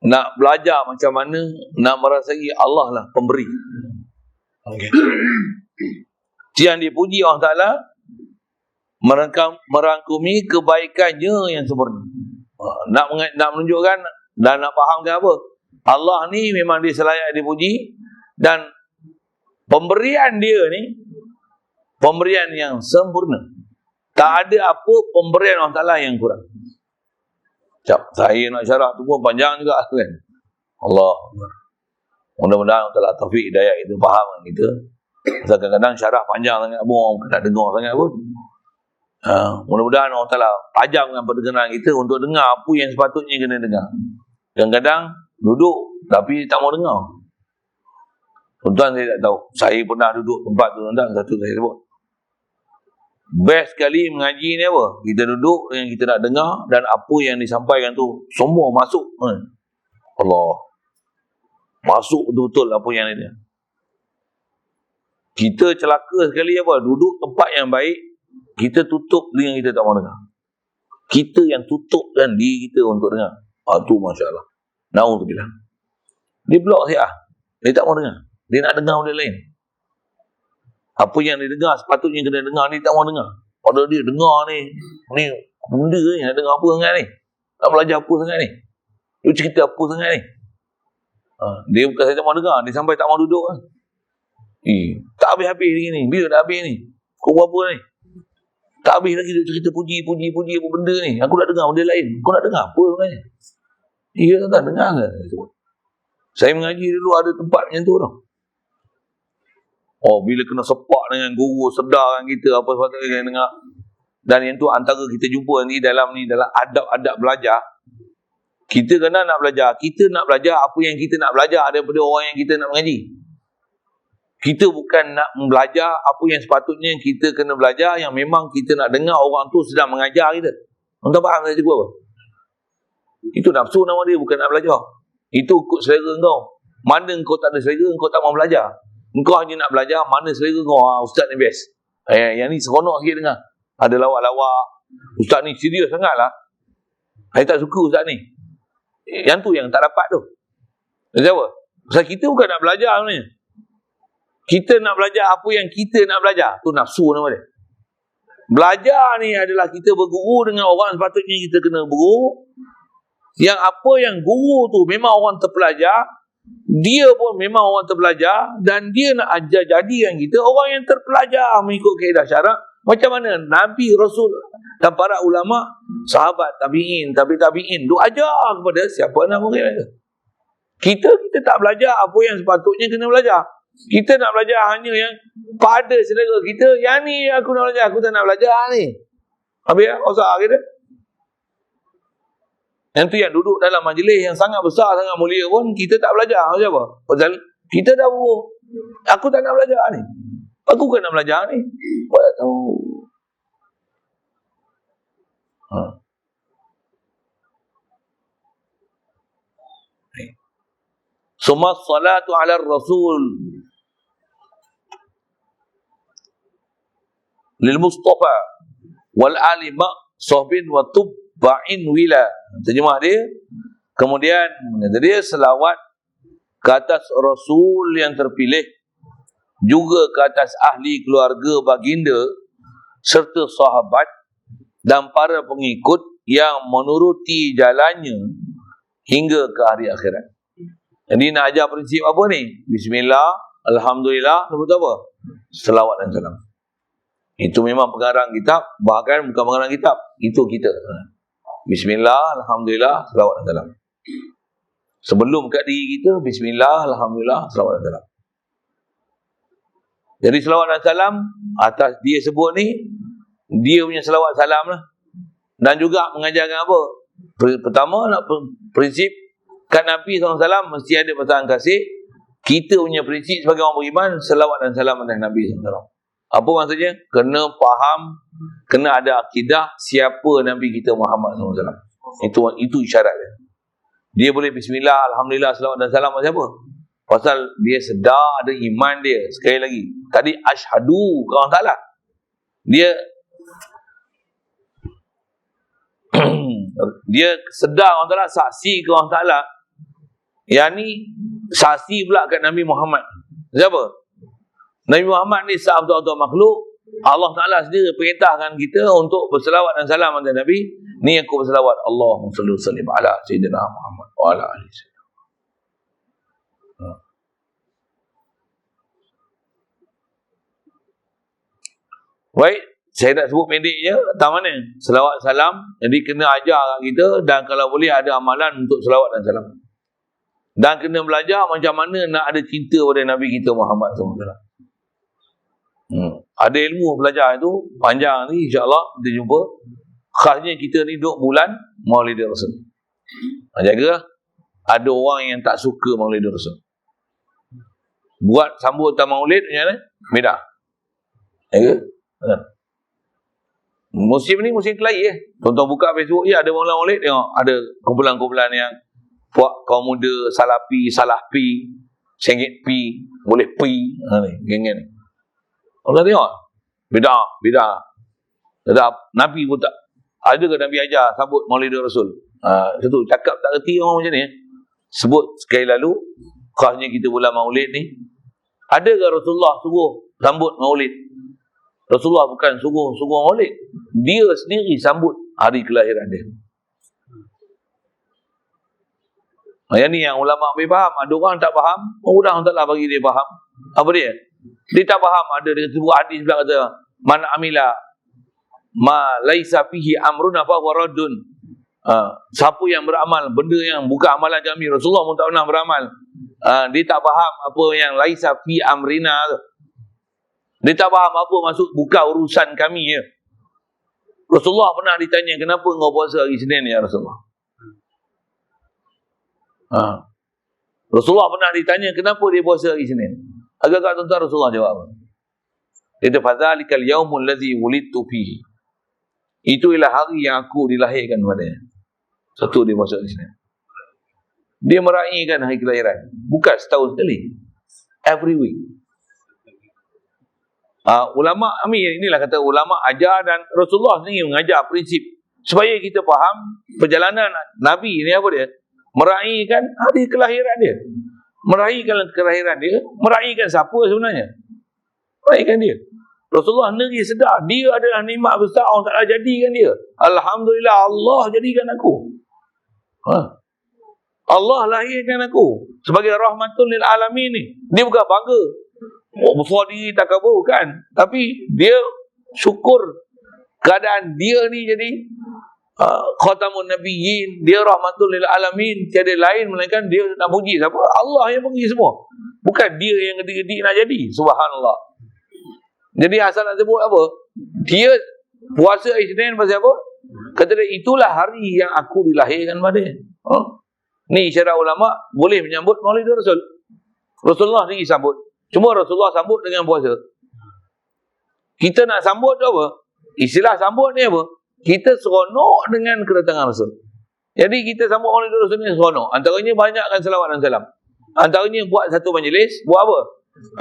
Nak belajar macam mana nak merasai Allah lah pemberi. Okay. Yang dipuji Allah Ta'ala merangkumi kebaikannya yang sempurna. Nak menunjukkan dan nak fahamkan apa? Allah ni memang dia selayak dipuji dan pemberian dia ni pemberian yang sempurna. Tak ada apa pemberian Allah Ta'ala yang kurang. Saya nak syarah tu pun panjang juga kan. Allah. Mudah-mudahan Allah Ta'ala taufik hidayah itu faham kan kita. Pasal kadang-kadang syarah panjang sangat pun orang tak dengar sangat pun. Mudah-mudahan Allah Ta'ala tajamkan pendengaran kita untuk dengar apa yang sepatutnya kena dengar. Kadang-kadang duduk tapi tak mau dengar. Tuan-tuan saya tak tahu. Saya pernah duduk tempat tu, tuan-tuan. Satu saya sebut. Best sekali mengaji ni apa? Kita duduk yang kita nak dengar dan apa yang disampaikan tu semua masuk. Allah. Masuk betul-betul apa yang dia. Kita celaka sekali apa? Duduk tempat yang baik, kita tutup telinga kita tak mau dengar. Kita yang tutupkan diri kita untuk dengar. Tu masya-Allah. Naudzubillah. Dia blok saya. Dia tak mau dengar. Dia nak dengar benda lain. Apa yang dia dengar sepatutnya kena dengar, ni tak mau dengar. Padahal dia dengar ni benda ni, nak dengar apa sangat ni? Nak belajar apa sangat ni? Dia cerita apa sangat ni? Dia bukan saja mau dengar, dia sampai tak mau duduk kan? Tak habis-habis lagi ni. Bila dah habis ni? Kau berapa ni? Tak habis lagi dia cerita puji apa benda ni. Aku nak dengar benda lain. Kau nak dengar apa sebenarnya? Ya tak dengar ke? Saya mengaji dulu ada tempat macam tu tau. Bila kena sepak dengan guru, sedarkan kita apa sepatutnya kena dengar. Dan yang tu antara kita jumpa ni dalam adab-adab belajar. Kita kena nak belajar. Kita nak belajar apa yang kita nak belajar daripada orang yang kita nak mengaji. Kita bukan nak belajar apa yang sepatutnya kita kena belajar, yang memang kita nak dengar orang tu sedang mengajar kita. Tuan faham saya cakap apa? Itu nafsu nama dia, bukan nak belajar. Itu ikut selera kau. Mana kau tak ada selera, kau tak mau belajar. Engkau hanya nak belajar mana selera kau. Ustaz ni best. Yang ni seronok sikit dengar. Ada lawak-lawak. Ustaz ni serius sangat lah. Saya tak suka ustaz ni. Yang tu yang tak dapat tu. Sebab apa? Sebab kita bukan nak belajar sebenarnya. Kita nak belajar apa yang kita nak belajar. Tu nafsu nama dia. Belajar ni adalah kita berguru dengan orang sepatutnya kita kena berguru. Yang apa yang guru tu memang orang terpelajar. Dia pun memang orang terpelajar. Dan dia nak ajar jadikan kita orang yang terpelajar mengikut kaedah syarak. Macam mana Nabi, Rasul dan para ulama, sahabat, tabi'in, tabi'in tu ajar kepada siapa nak murid mereka. Kita tak belajar apa yang sepatutnya kena belajar. Kita nak belajar hanya yang pada selera kita. Yang ni aku nak belajar, aku tak nak belajar ni. Habis ya, usah kita. Yang tu yang duduk dalam majlis yang sangat besar, sangat mulia pun, kita tak belajar. Macam apa? Pasal kita dah buruk. Aku tak nak belajar ni. Aku kan nak belajar ni. Kau tak tahu. Summa salatu ala rasul lil Mustafa wal ali ma sahbin wa tubba'in wila. Terjemah dia, kemudian dia selawat ke atas Rasul yang terpilih, juga ke atas ahli keluarga baginda serta sahabat dan para pengikut yang menuruti jalannya hingga ke hari akhirat. Jadi nak ajar prinsip apa ni? Bismillah, Alhamdulillah, lepas apa? Selawat dan salam. Itu memang pengarang kitab, bahkan bukan pengarang kitab, itu kita. Bismillah, Alhamdulillah, selawat dan salam. Sebelum kat diri kita, Bismillah, Alhamdulillah, selawat dan salam. Jadi selawat dan salam atas dia sebut ni, dia punya selawat salam lah. Dan juga mengajarkan apa? Pertama, prinsip kat Nabi SAW mesti ada pesan kasih. Kita punya prinsip sebagai orang beriman, selawat dan salam atas Nabi SAW. Apa maksudnya? Kena faham, kena ada akidah siapa Nabi kita Muhammad SAW. Itu isyarat dia. Dia boleh bismillah, alhamdulillah, selawat dan salam macam apa? Pasal dia sedar ada iman dia. Sekali lagi, tadi asyhadu ke Allah Ta'ala. Dia sedar Allah Ta'ala, saksi ke Allah Ta'ala. Yang ni saksi pula kat Nabi Muhammad. Siapa? Nabi Muhammad ni betul-betul makhluk. Allah Ta'ala sendiri perintahkan kita untuk berselawat dan salam atas Nabi. Ni aku berselawat. Allahumma salli wa sallim ala Sayyidina Muhammad wa ala alihi wasallam. Baik, saya nak sebut pendek je. Tak mana? Selawat salam. Jadi kena ajar kita, dan kalau boleh ada amalan untuk selawat dan salam. Dan kena belajar macam mana nak ada cinta pada Nabi kita Muhammad SAW. Ada ilmu belajar itu panjang ni, insya-Allah kita jumpa. Khasnya kita ni duduk bulan Maulid Rasul. Jaga ada orang yang tak suka Maulid Rasul. buat sambutan maulid macam mana? Beda. Ya. Musim ni musim kelahi Tonton buka Facebook, ada maulid, tengok ada kumpulan-kumpulan yang buat kaum muda salafi, salafi, sengit pi, boleh pi, ni geng-geng ni. Allah tengok. Beda. Nabi pun tak. Ada ke Nabi ajar sambut maulid Rasul? Satu cakap tak reti orang macam ni. Sebut sekali lalu, khasnya kita bulan maulid ni. Ada ke Rasulullah suruh sambut maulid? Rasulullah bukan suruh maulid. Dia sendiri sambut hari kelahiran dia. Yang ni yang ulama' boleh faham. Ada orang tak faham, orang tak lah bagi dia faham. Apa dia? Dia tak faham. Ada dia sebuah hadis bilang kata, man amila ma laisa fihi amruna fa huwa raddun. Siapa yang beramal benda yang bukan amalan kami, Rasulullah pun tak pernah beramal. Dia tak faham apa yang laisa fi amrina tu. Dia tak faham apa maksud bukan urusan kami ya. Rasulullah pernah ditanya, kenapa kau puasa hari Senin ya Rasulullah? Rasulullah pernah ditanya, kenapa dia puasa hari Senin? Agak-agak tuan-tuan Rasulullah jawab apa? Dia kata, fadzalikal yaumul ladzi wulidtu fihi. Itu ialah hari yang aku dilahirkan padanya. Satu dia puasa hari Senin. Dia meraihkan hari kelahiran. Bukan setahun sekali. Every week. Ulama' inilah kata ulama' ajar, dan Rasulullah sendiri mengajar prinsip supaya kita faham perjalanan Nabi ni apa dia? Meraihkan hari kelahiran dia. Meraihkan kelahiran dia. Meraihkan siapa sebenarnya? Meraihkan dia. Rasulullah sendiri sedar dia adalah nikmat besar Allah Ta'ala jadikan dia. Alhamdulillah Allah jadikan aku. Allah lahirkan aku sebagai rahmatun lil alamin ni. Dia bukan bangga. Besar diri takabur kan. Tapi dia syukur keadaan dia ni jadi khatamun nabiyyin, dia rahmatul lil alamin, tiada lain melainkan dia nak puji siapa? Allah yang puji semua. Bukan dia yang gedik-gedik nak jadi. Subhanallah. Jadi asal nak sebut apa? Dia puasa hari Isnin pasal apa? Kata dia, itulah hari yang aku dilahirkan padanya. Ni syarat ulama boleh menyambut Maulid Rasul. Rasulullah sendiri sambut. Cuma Rasulullah sambut dengan puasa. Kita nak sambut tu apa? Istilah sambut ni apa? Kita seronok dengan kedatangan Rasul. Jadi kita sambut Maulid Rasul ni seronok. Antaranya banyakkan selawat dan salam. Antaranya buat satu majlis, buat apa?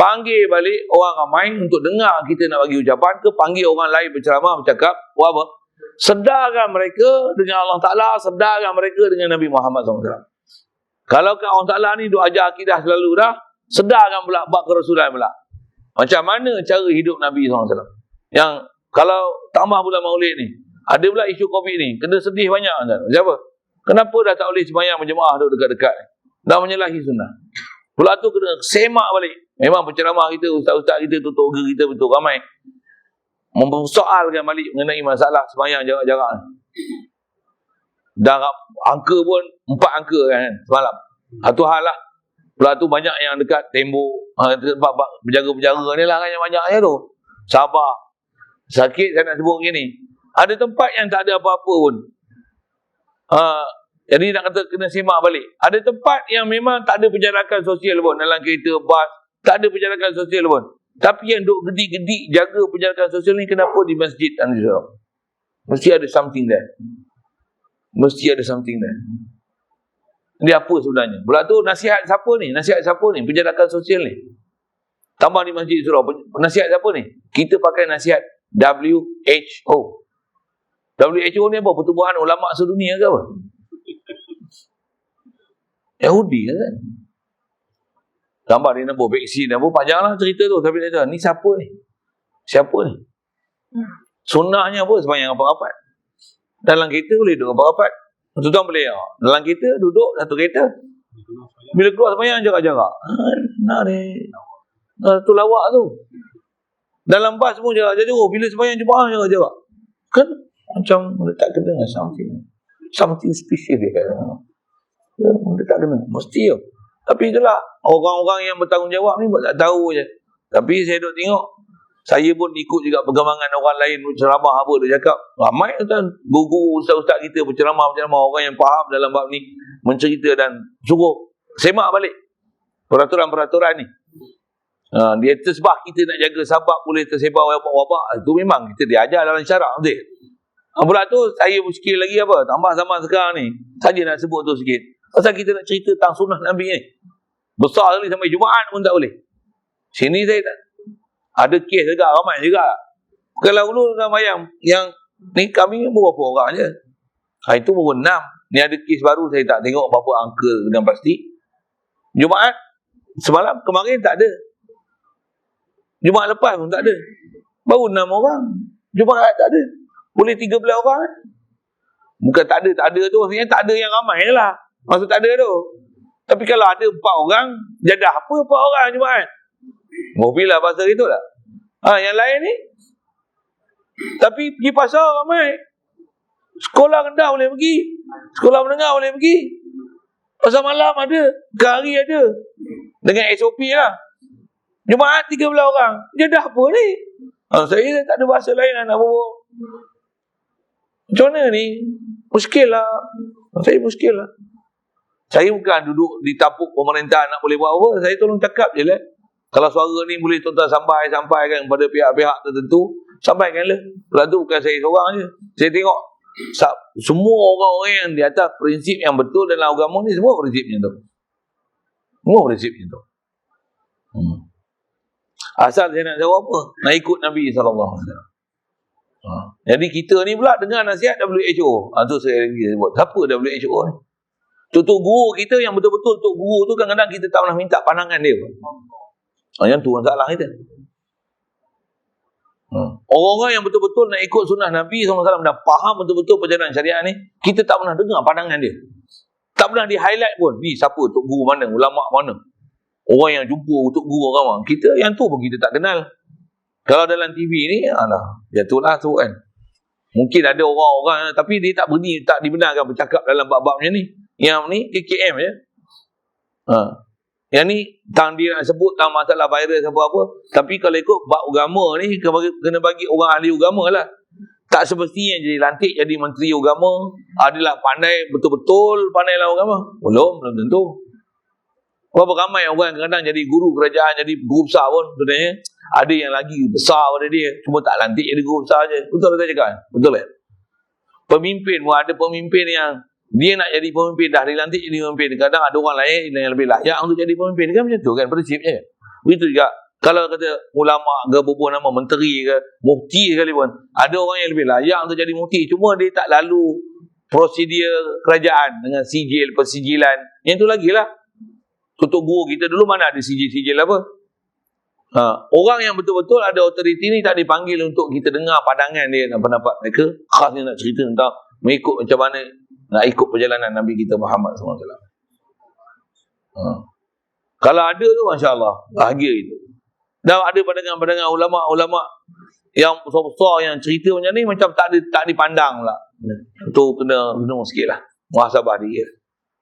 Panggil balik orang ramai untuk dengar kita nak bagi ucapan ke, panggil orang lain berceramah, bercakap, buat apa? Sedarkan mereka dengan Allah Ta'ala, sedarkan mereka dengan Nabi Muhammad SAW. Kalau kan Allah Ta'ala ni duk ajar akidah selalu dah, sedarkan pula bab kerasulan pula. Macam mana cara hidup Nabi SAW. Yang kalau tambah pula maulid ni, ada pula isu COVID ni, kena sedih banyak. Siapa? Kenapa dah tak boleh sembahyang berjemaah duduk dekat-dekat ni? Dah menyalahi sunnah. Pula tu kena semak balik. Memang penceramah kita, ustaz-ustaz kita, tutor kita betul ramai mempersoalkan balik mengenai masalah sembahyang jarak-jarak ni. Dah angka pun 4 angka kan semalam. Satu hal lah. Pula tu banyak yang dekat tembok, penjaga-penjaga ni lah kan yang banyaknya tu. Sabar. Sakit saya nak sebut begini. Ada tempat yang tak ada apa-apa pun. Jadi nak kata kena simak balik. Ada tempat yang memang tak ada penjarakan sosial pun. Dalam kereta, bas, tak ada penjarakan sosial pun. Tapi yang duk gedik-gedik jaga penjarakan sosial ni kenapa di masjid? Mesti ada something there. Mesti ada something there. Dia apa sebenarnya? Pula tu nasihat siapa ni? Nasihat siapa ni? Penjarakan sosial ni. Tambah di masjid surau. Nasihat siapa ni? Kita pakai nasihat WHO. WHO ni apa? Pertubuhan Ulama Sedunia ke apa? Yahudi kan? Tambah dia nak buat vaksin, nak buat panjanglah cerita tu. Tapi dia kata, ni siapa ni? Siapa ni? Sunnahnya apa? Sembahyang rapat-rapat. Dalam kereta boleh duduk rapat-rapat. Tuan-tuan boleh. Dalam kereta duduk satu kereta. Bila keluar sembahyang jarak-jarak. Nah ni. Tu lawak tu. Dalam bas pun jarak-jarak. Bila sembahyang jemaah jarak-jarak. Kan? Macam dia tak kena dengan something special dia kata. Dia tak kena. Mesti ya. Tapi itulah orang-orang yang bertanggungjawab ni buat tak tahu je. Tapi saya duk tengok, saya pun ikut juga perkembangan orang lain berceramah apa dia cakap. Ramai kan guru ustaz-ustaz kita berceramah orang yang faham dalam bab ni mencerita dan suruh semak balik peraturan-peraturan ni. Dia tersebab kita nak jaga sabab boleh tersebar wabak-wabak. Itu memang kita diajar dalam syarak. Betul? Pula tu saya muskil lagi apa? Tambah zaman sekarang ni. Saja nak sebut tu sikit. Pasal kita nak cerita tentang sunnah Nabi ni. Besar sekali sampai Jumaat pun tak boleh. Sini saya tak. Ada kes juga, ramai juga. Kalau dulu yang ni kami berapa orang je. Itu baru 6. Ni ada kes baru saya tak tengok berapa angka dengan pasti. Jumaat semalam kemarin tak ada. Jumaat lepas pun tak ada. Baru 6 orang. Jumaat tak ada. Boleh 13 orang. Bukan tak ada tu maksudnya tak ada yang ramai je lah. Maksud tak ada tu. Tapi kalau ada 4 orang, jadah apa 4 orang Jumaat? Mobilah bahasa itu tak? Yang lain ni. Tapi pergi pasar ramai. Sekolah rendah boleh pergi. Sekolah menengah boleh pergi. Pasar malam ada. Hari ada. Dengan SOP lah. Jumaat 13 orang. Jadah apa ni? Saya tak ada bahasa lain lah nak bawa. Macam mana ni? Muskil lah. Saya muskil lah. Saya bukan duduk di tapuk pemerintah nak boleh buat apa. Saya tolong cakap je lah. Kalau suara ni boleh tuan-tuan sampaikan kepada pihak-pihak tertentu, sampaikanlah. Lepas tu bukan saya seorang je. Saya tengok semua orang-orang yang di atas prinsip yang betul dalam agama ni, semua prinsipnya tu. Semua prinsipnya tu. Asal saya nak jawab apa? Nak ikut Nabi SAW. Jadi kita ni pula dengar nasihat WHO. Tu saya lagi sebut. Siapa WHO ni? Tok guru kita yang betul-betul tok guru tu kadang-kadang kita tak pernah minta pandangan dia. Yang tu masalah kita. Orang-orang yang betul-betul nak ikut sunnah Nabi SAW dan faham betul-betul perjalanan syariat ni, kita tak pernah dengar pandangan dia. Tak pernah di highlight pun. Ni siapa tok guru mana, ulama mana. Orang yang jumpa tok guru agama. Kita yang tu pun kita tak kenal. Kalau dalam TV ni, jatuhlah tu kan. Mungkin ada orang-orang tapi dia tak dibenarkan bercakap dalam bab-bab macam ni. Yang ni KKM je. Yang ni tang dia nak sebut tentang masalah virus apa-apa. Tapi kalau ikut bab agama ni kena bagi orang ahli agama lah. Tak semestinya jadi lantik jadi menteri agama. Adalah pandai betul-betul pandai dalam agama. Belum tentu. Berapa ramai orang kadang-kadang jadi guru kerajaan, jadi guru besar pun sebenarnya. Ada yang lagi besar pada dia. Cuma tak lantik jadi guru besar je. Betul tak cakap? Betul tak? Pemimpin pun ada pemimpin yang dia nak jadi pemimpin, dah dilantik jadi pemimpin. Kadang ada orang lain yang lebih layak untuk jadi pemimpin. Kan macam tu kan prinsipnya. Begitu juga. Kalau kata ulama ke berbuah nama menteri ke mufti sekalipun, ada orang yang lebih layak untuk jadi mufti. Cuma dia tak lalu prosedur kerajaan dengan sijil, persijilan. Yang tu lagi lah. Tutup guru kita dulu mana ada sijil-sijil apa. Orang yang betul-betul ada otoriti ni tak dipanggil untuk kita dengar pandangan dia dan pendapat mereka. Khasnya nak cerita tentang mengikut macam mana nak ikut perjalanan Nabi kita Muhammad SAW. Kalau ada tu Masya Allah, bahagia itu. Dan ada pandangan-pandangan ulama-ulama yang besar-besar yang cerita macam ni macam tak dipandang pula. Itu kena sikit lah. Muhasabah dia.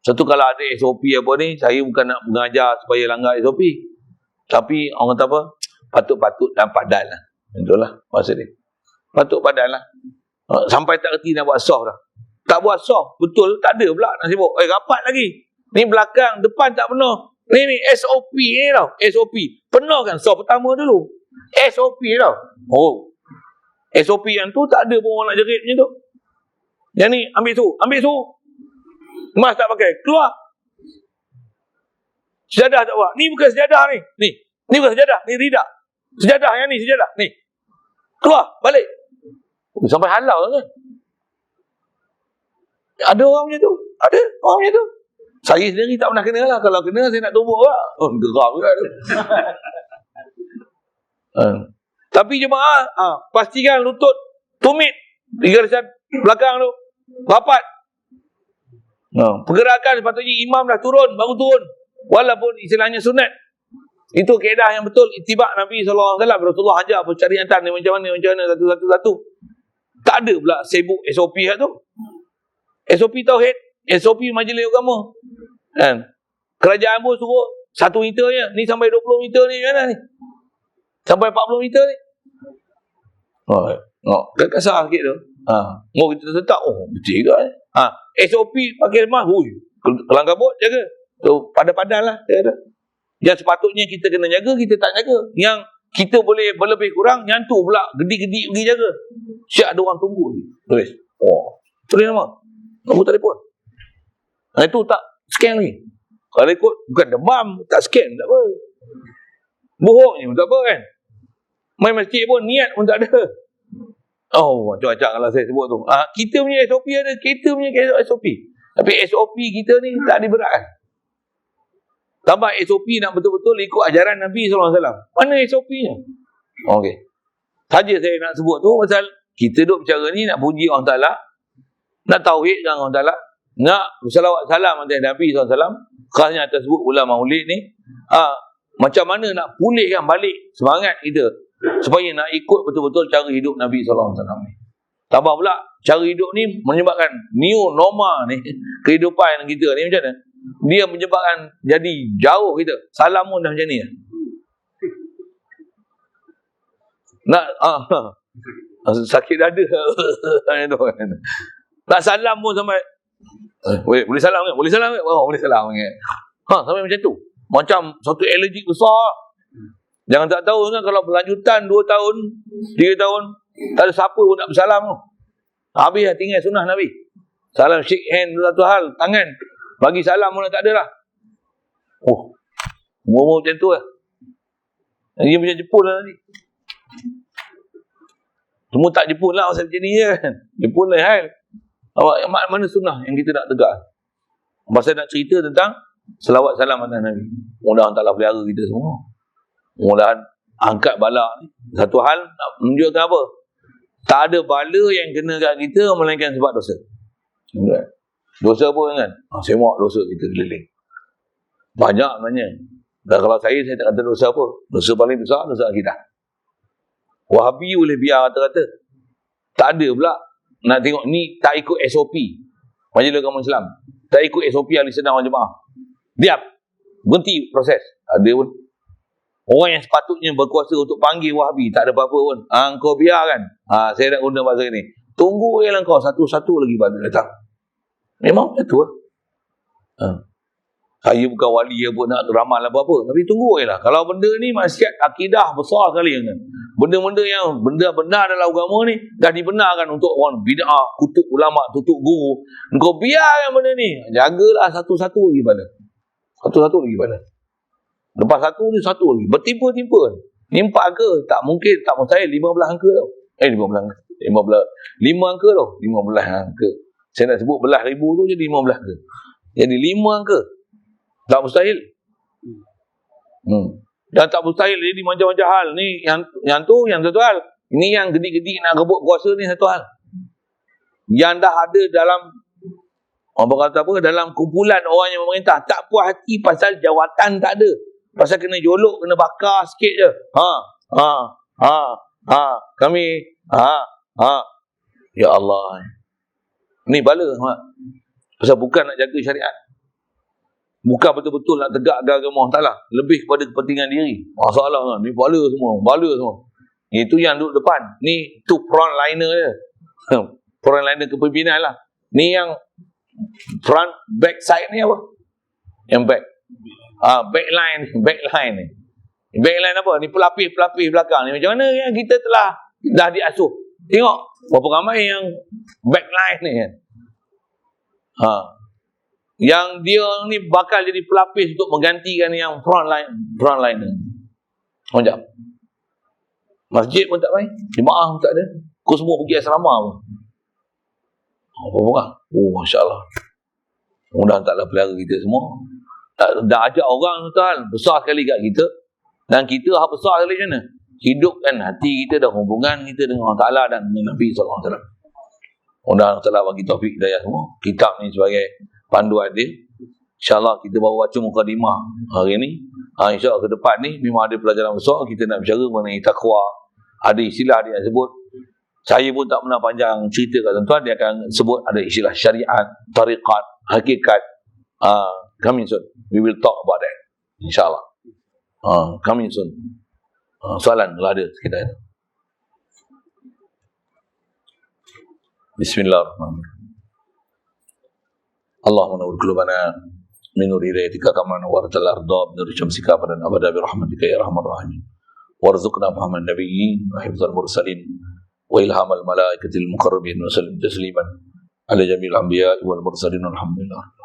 Satu kalau ada SOP apa ni, saya bukan nak mengajar supaya langgar SOP. Tapi orang kata apa? Patut-patut dan padan lah. Itulah maksud dia. Patut padan lah. Sampai tak kerti nak buat soft dah. Tak buat soft. Betul, tak ada pula nak sibuk. Rapat lagi. Ni belakang, depan tak penuh. Ni SOP ni tau. SOP. Penuh kan soft pertama dulu. SOP tau. SOP yang tu tak ada pun orang nak jerit macam tu. Yang ni, ambil su. Mas tak pakai. Keluar. Sejadah tak buat. Ni bukan sejadah ni. Ni bukan sejadah. Ni ridak. Sejadah yang ni, sejadah. Ni. Keluar. Balik. Sampai halau kan. Ada orang macam tu. Ada orang macam tu. Saya sendiri tak pernah kena lah. Kalau kena saya nak tumbuk lah. Geram juga tu. Tapi jemaah, pastikan lutut tumit di garisan belakang tu. Rapat. Pergerakan sepatutnya imam dah turun, baru turun. Walaupun istilahnya sunat. Itu kaedah yang betul. Itibak Nabi SAW. Rasulullah ajar percariatan ni macam mana satu-satu. Tak ada pula sibuk SOP lah tu. SOP tauhid, SOP majlis agama. Kan? Kerajaan pun suruh 1 meter je. Ni sampai 20 meter ni mana ni? Sampai 40 meter ni. Kasar sikit tu. Kita tetap, betul juga. SOP pakai lemah, kelang kabut jaga. Tu padan-padan lah. Yang sepatutnya kita kena jaga, kita tak jaga. Yang kita boleh berlebih kurang, yang tu pula gedi-gedi pergi jaga. Siap ada orang tunggu ni. Tulis. Oh, tulis nama. Nombor telefon. Itu tak scan lagi. Kalau ikut bukan demam, tak scan, tak apa. Bohong ni, tak apa kan. Main masjid pun niat pun tak ada. Oh, macam-macam kalau saya sebut tu. Kita punya SOP ada, kita punya SOP. Tapi SOP kita ni tak diberatkan. Tambah SOP nak betul-betul ikut ajaran Nabi SAW. Mana SOP-nya? Okey. Saja saya nak sebut tu pasal kita duduk bercara ni nak puji Allah Ta'ala, nak tauhid dengan Allah Ta'ala, nak bersalawat salam atas Nabi SAW, khasnya atas sebut bulan Maulid ni. Macam mana nak pulihkan balik semangat kita supaya nak ikut betul-betul cara hidup Nabi SAW ni. Tambah pula cara hidup ni menyebabkan new normal ni, kehidupan kita ni macam mana? Dia menyebabkan jadi jauh kita. Salam pun dah macam ni. Nak sakit dada. Tak salam pun sampai boleh salam ke? Boleh salam ke? Oh, boleh salam ke? Sampai macam tu. Macam satu alergik besar. Jangan tak tahu kan, kalau berlanjutan 2 tahun, 3 tahun, tak ada siapa pun nak bersalam tu. Habis dah tinggal sunnah Nabi. Salam shake hand satu hal, tangan. Bagi salam pun tak ada lah. Oh, umur macam tu lah. Dia macam Jepun lah tadi. Semua tak Jepun lah pasal macam ni je kan. Jepun lah hal. Mana sunnah yang kita nak tegak? Masa nak cerita tentang selawat salam atas Nabi. Mudah-mudahan Allah pelihara kita semua. Mudah-mudahan angkat bala ni. Satu hal nak menunjukkan apa? Tak ada bala yang kena kat kita melainkan sebab dosa. Dosa apa kan? Semak dosa kita keliling. Banyak sebenarnya. Dan kalau saya tak kata dosa apa. Dosa paling besar, dosa akidah. Wahabi boleh biar kata-kata. Tak ada pula. Nak tengok ni tak ikut SOP. Majlis Agama Islam. Tak ikut SOP ahli sunnah wal jemaah. Diam. Berhenti proses. Ada pun. Orang yang sepatutnya berkuasa untuk panggil Wahabi, tak ada apa-apa pun. Kau biarkan. Saya dah guna bahasa ni. Tunggu je lah kau. Satu-satu lagi baru datang. Memang macam tu lah. Saya bukan wali pun nak ramal apa-apa. Tapi tunggu je lah. Kalau benda ni maksiat akidah besar sekali kan. Benda-benda yang benda benar dalam agama ni dah dibenarkan untuk orang bid'ah, kutuk ulama, tutup guru. Kau biarkan benda ni. Jagalah satu-satu lagi pada. Satu-satu lagi pada. Lepas satu ni satu lagi. Bertimpa-timpa. Ni 4 angka. Tak mungkin, tak mustahil 15 angka tau. 15 angka. 5 angka tau. 15 angka. Saya nak sebut belah ribu tu jadi 15 angka. Jadi 5 angka. Tak mustahil. Dan tak mustahil jadi macam-macam hal. Ni yang tu yang satu hal. Ini yang gedi-gedi nak rebut kuasa ni satu hal. Yang dah ada dalam orang kata apa, dalam kumpulan orang yang memerintah, tak puas hati pasal jawatan tak ada. Pasal kena jolok, kena bakar sikit je. Kami ya Allah. Ni bala. Pasal bukan nak jaga syariat. Bukan betul-betul nak tegakkan agama Allah Ta'ala. Lebih kepada kepentingan diri. Masalah kan. Ni bala semua. Itu yang duduk depan. Ni tu frontliner je. Frontliner kepimpinan lah. Ni yang front, back side ni apa? Yang back. Backline ni. Backline apa? Ni pelapis belakang ni. Macam mana yang kita dah diasuh. Tengok. Berapa ramai yang backline ni kan. Yang dia ni bakal jadi pelapis untuk menggantikan yang frontliner. Macam masjid pun tak main, jemaah pun tak ada. Kau semua pergi asrama pun. Apa orang? Masya Allah. Mudah-mudahan taklah pelihara kita semua. Dah ajak orang tuan besar sekali kat kita. Dan kita besar sekali macam mana? Hidupkan hati kita dan hubungan kita dengan Allah Ta'ala dan dengan Nabi SAW. Mudah-mudahan Allah bagi taufik hidayah semua. Kitab ni sebagai panduan dia. InsyaAllah kita baru baca mukadimah hari ni. InsyaAllah ke depan ni memang ada pelajaran besar. Kita nak berbicara mengenai takwa. Ada istilah dia sebut. Saya pun tak pernah panjang cerita kat tuan-tuan. Dia akan sebut ada istilah syariat, tariqat, hakikat. Coming soon. We will talk about that. InsyaAllah. Coming soon. Soalan kalau ada sekitar itu. Bismillahirrahmanirrahim. Allahumma nawwir qulubana min nur hidayatika kama nawartal arda min nur syamsika abadan abada bi rahmatika ya arhamar rahimin. Warzuqna fahaman nabiyyin wa hifdzal mursalin wa ilhamal malaikatil muqarrabin wa sallim tasliman ala jamil anbiya wal mursalin walhamdulillah.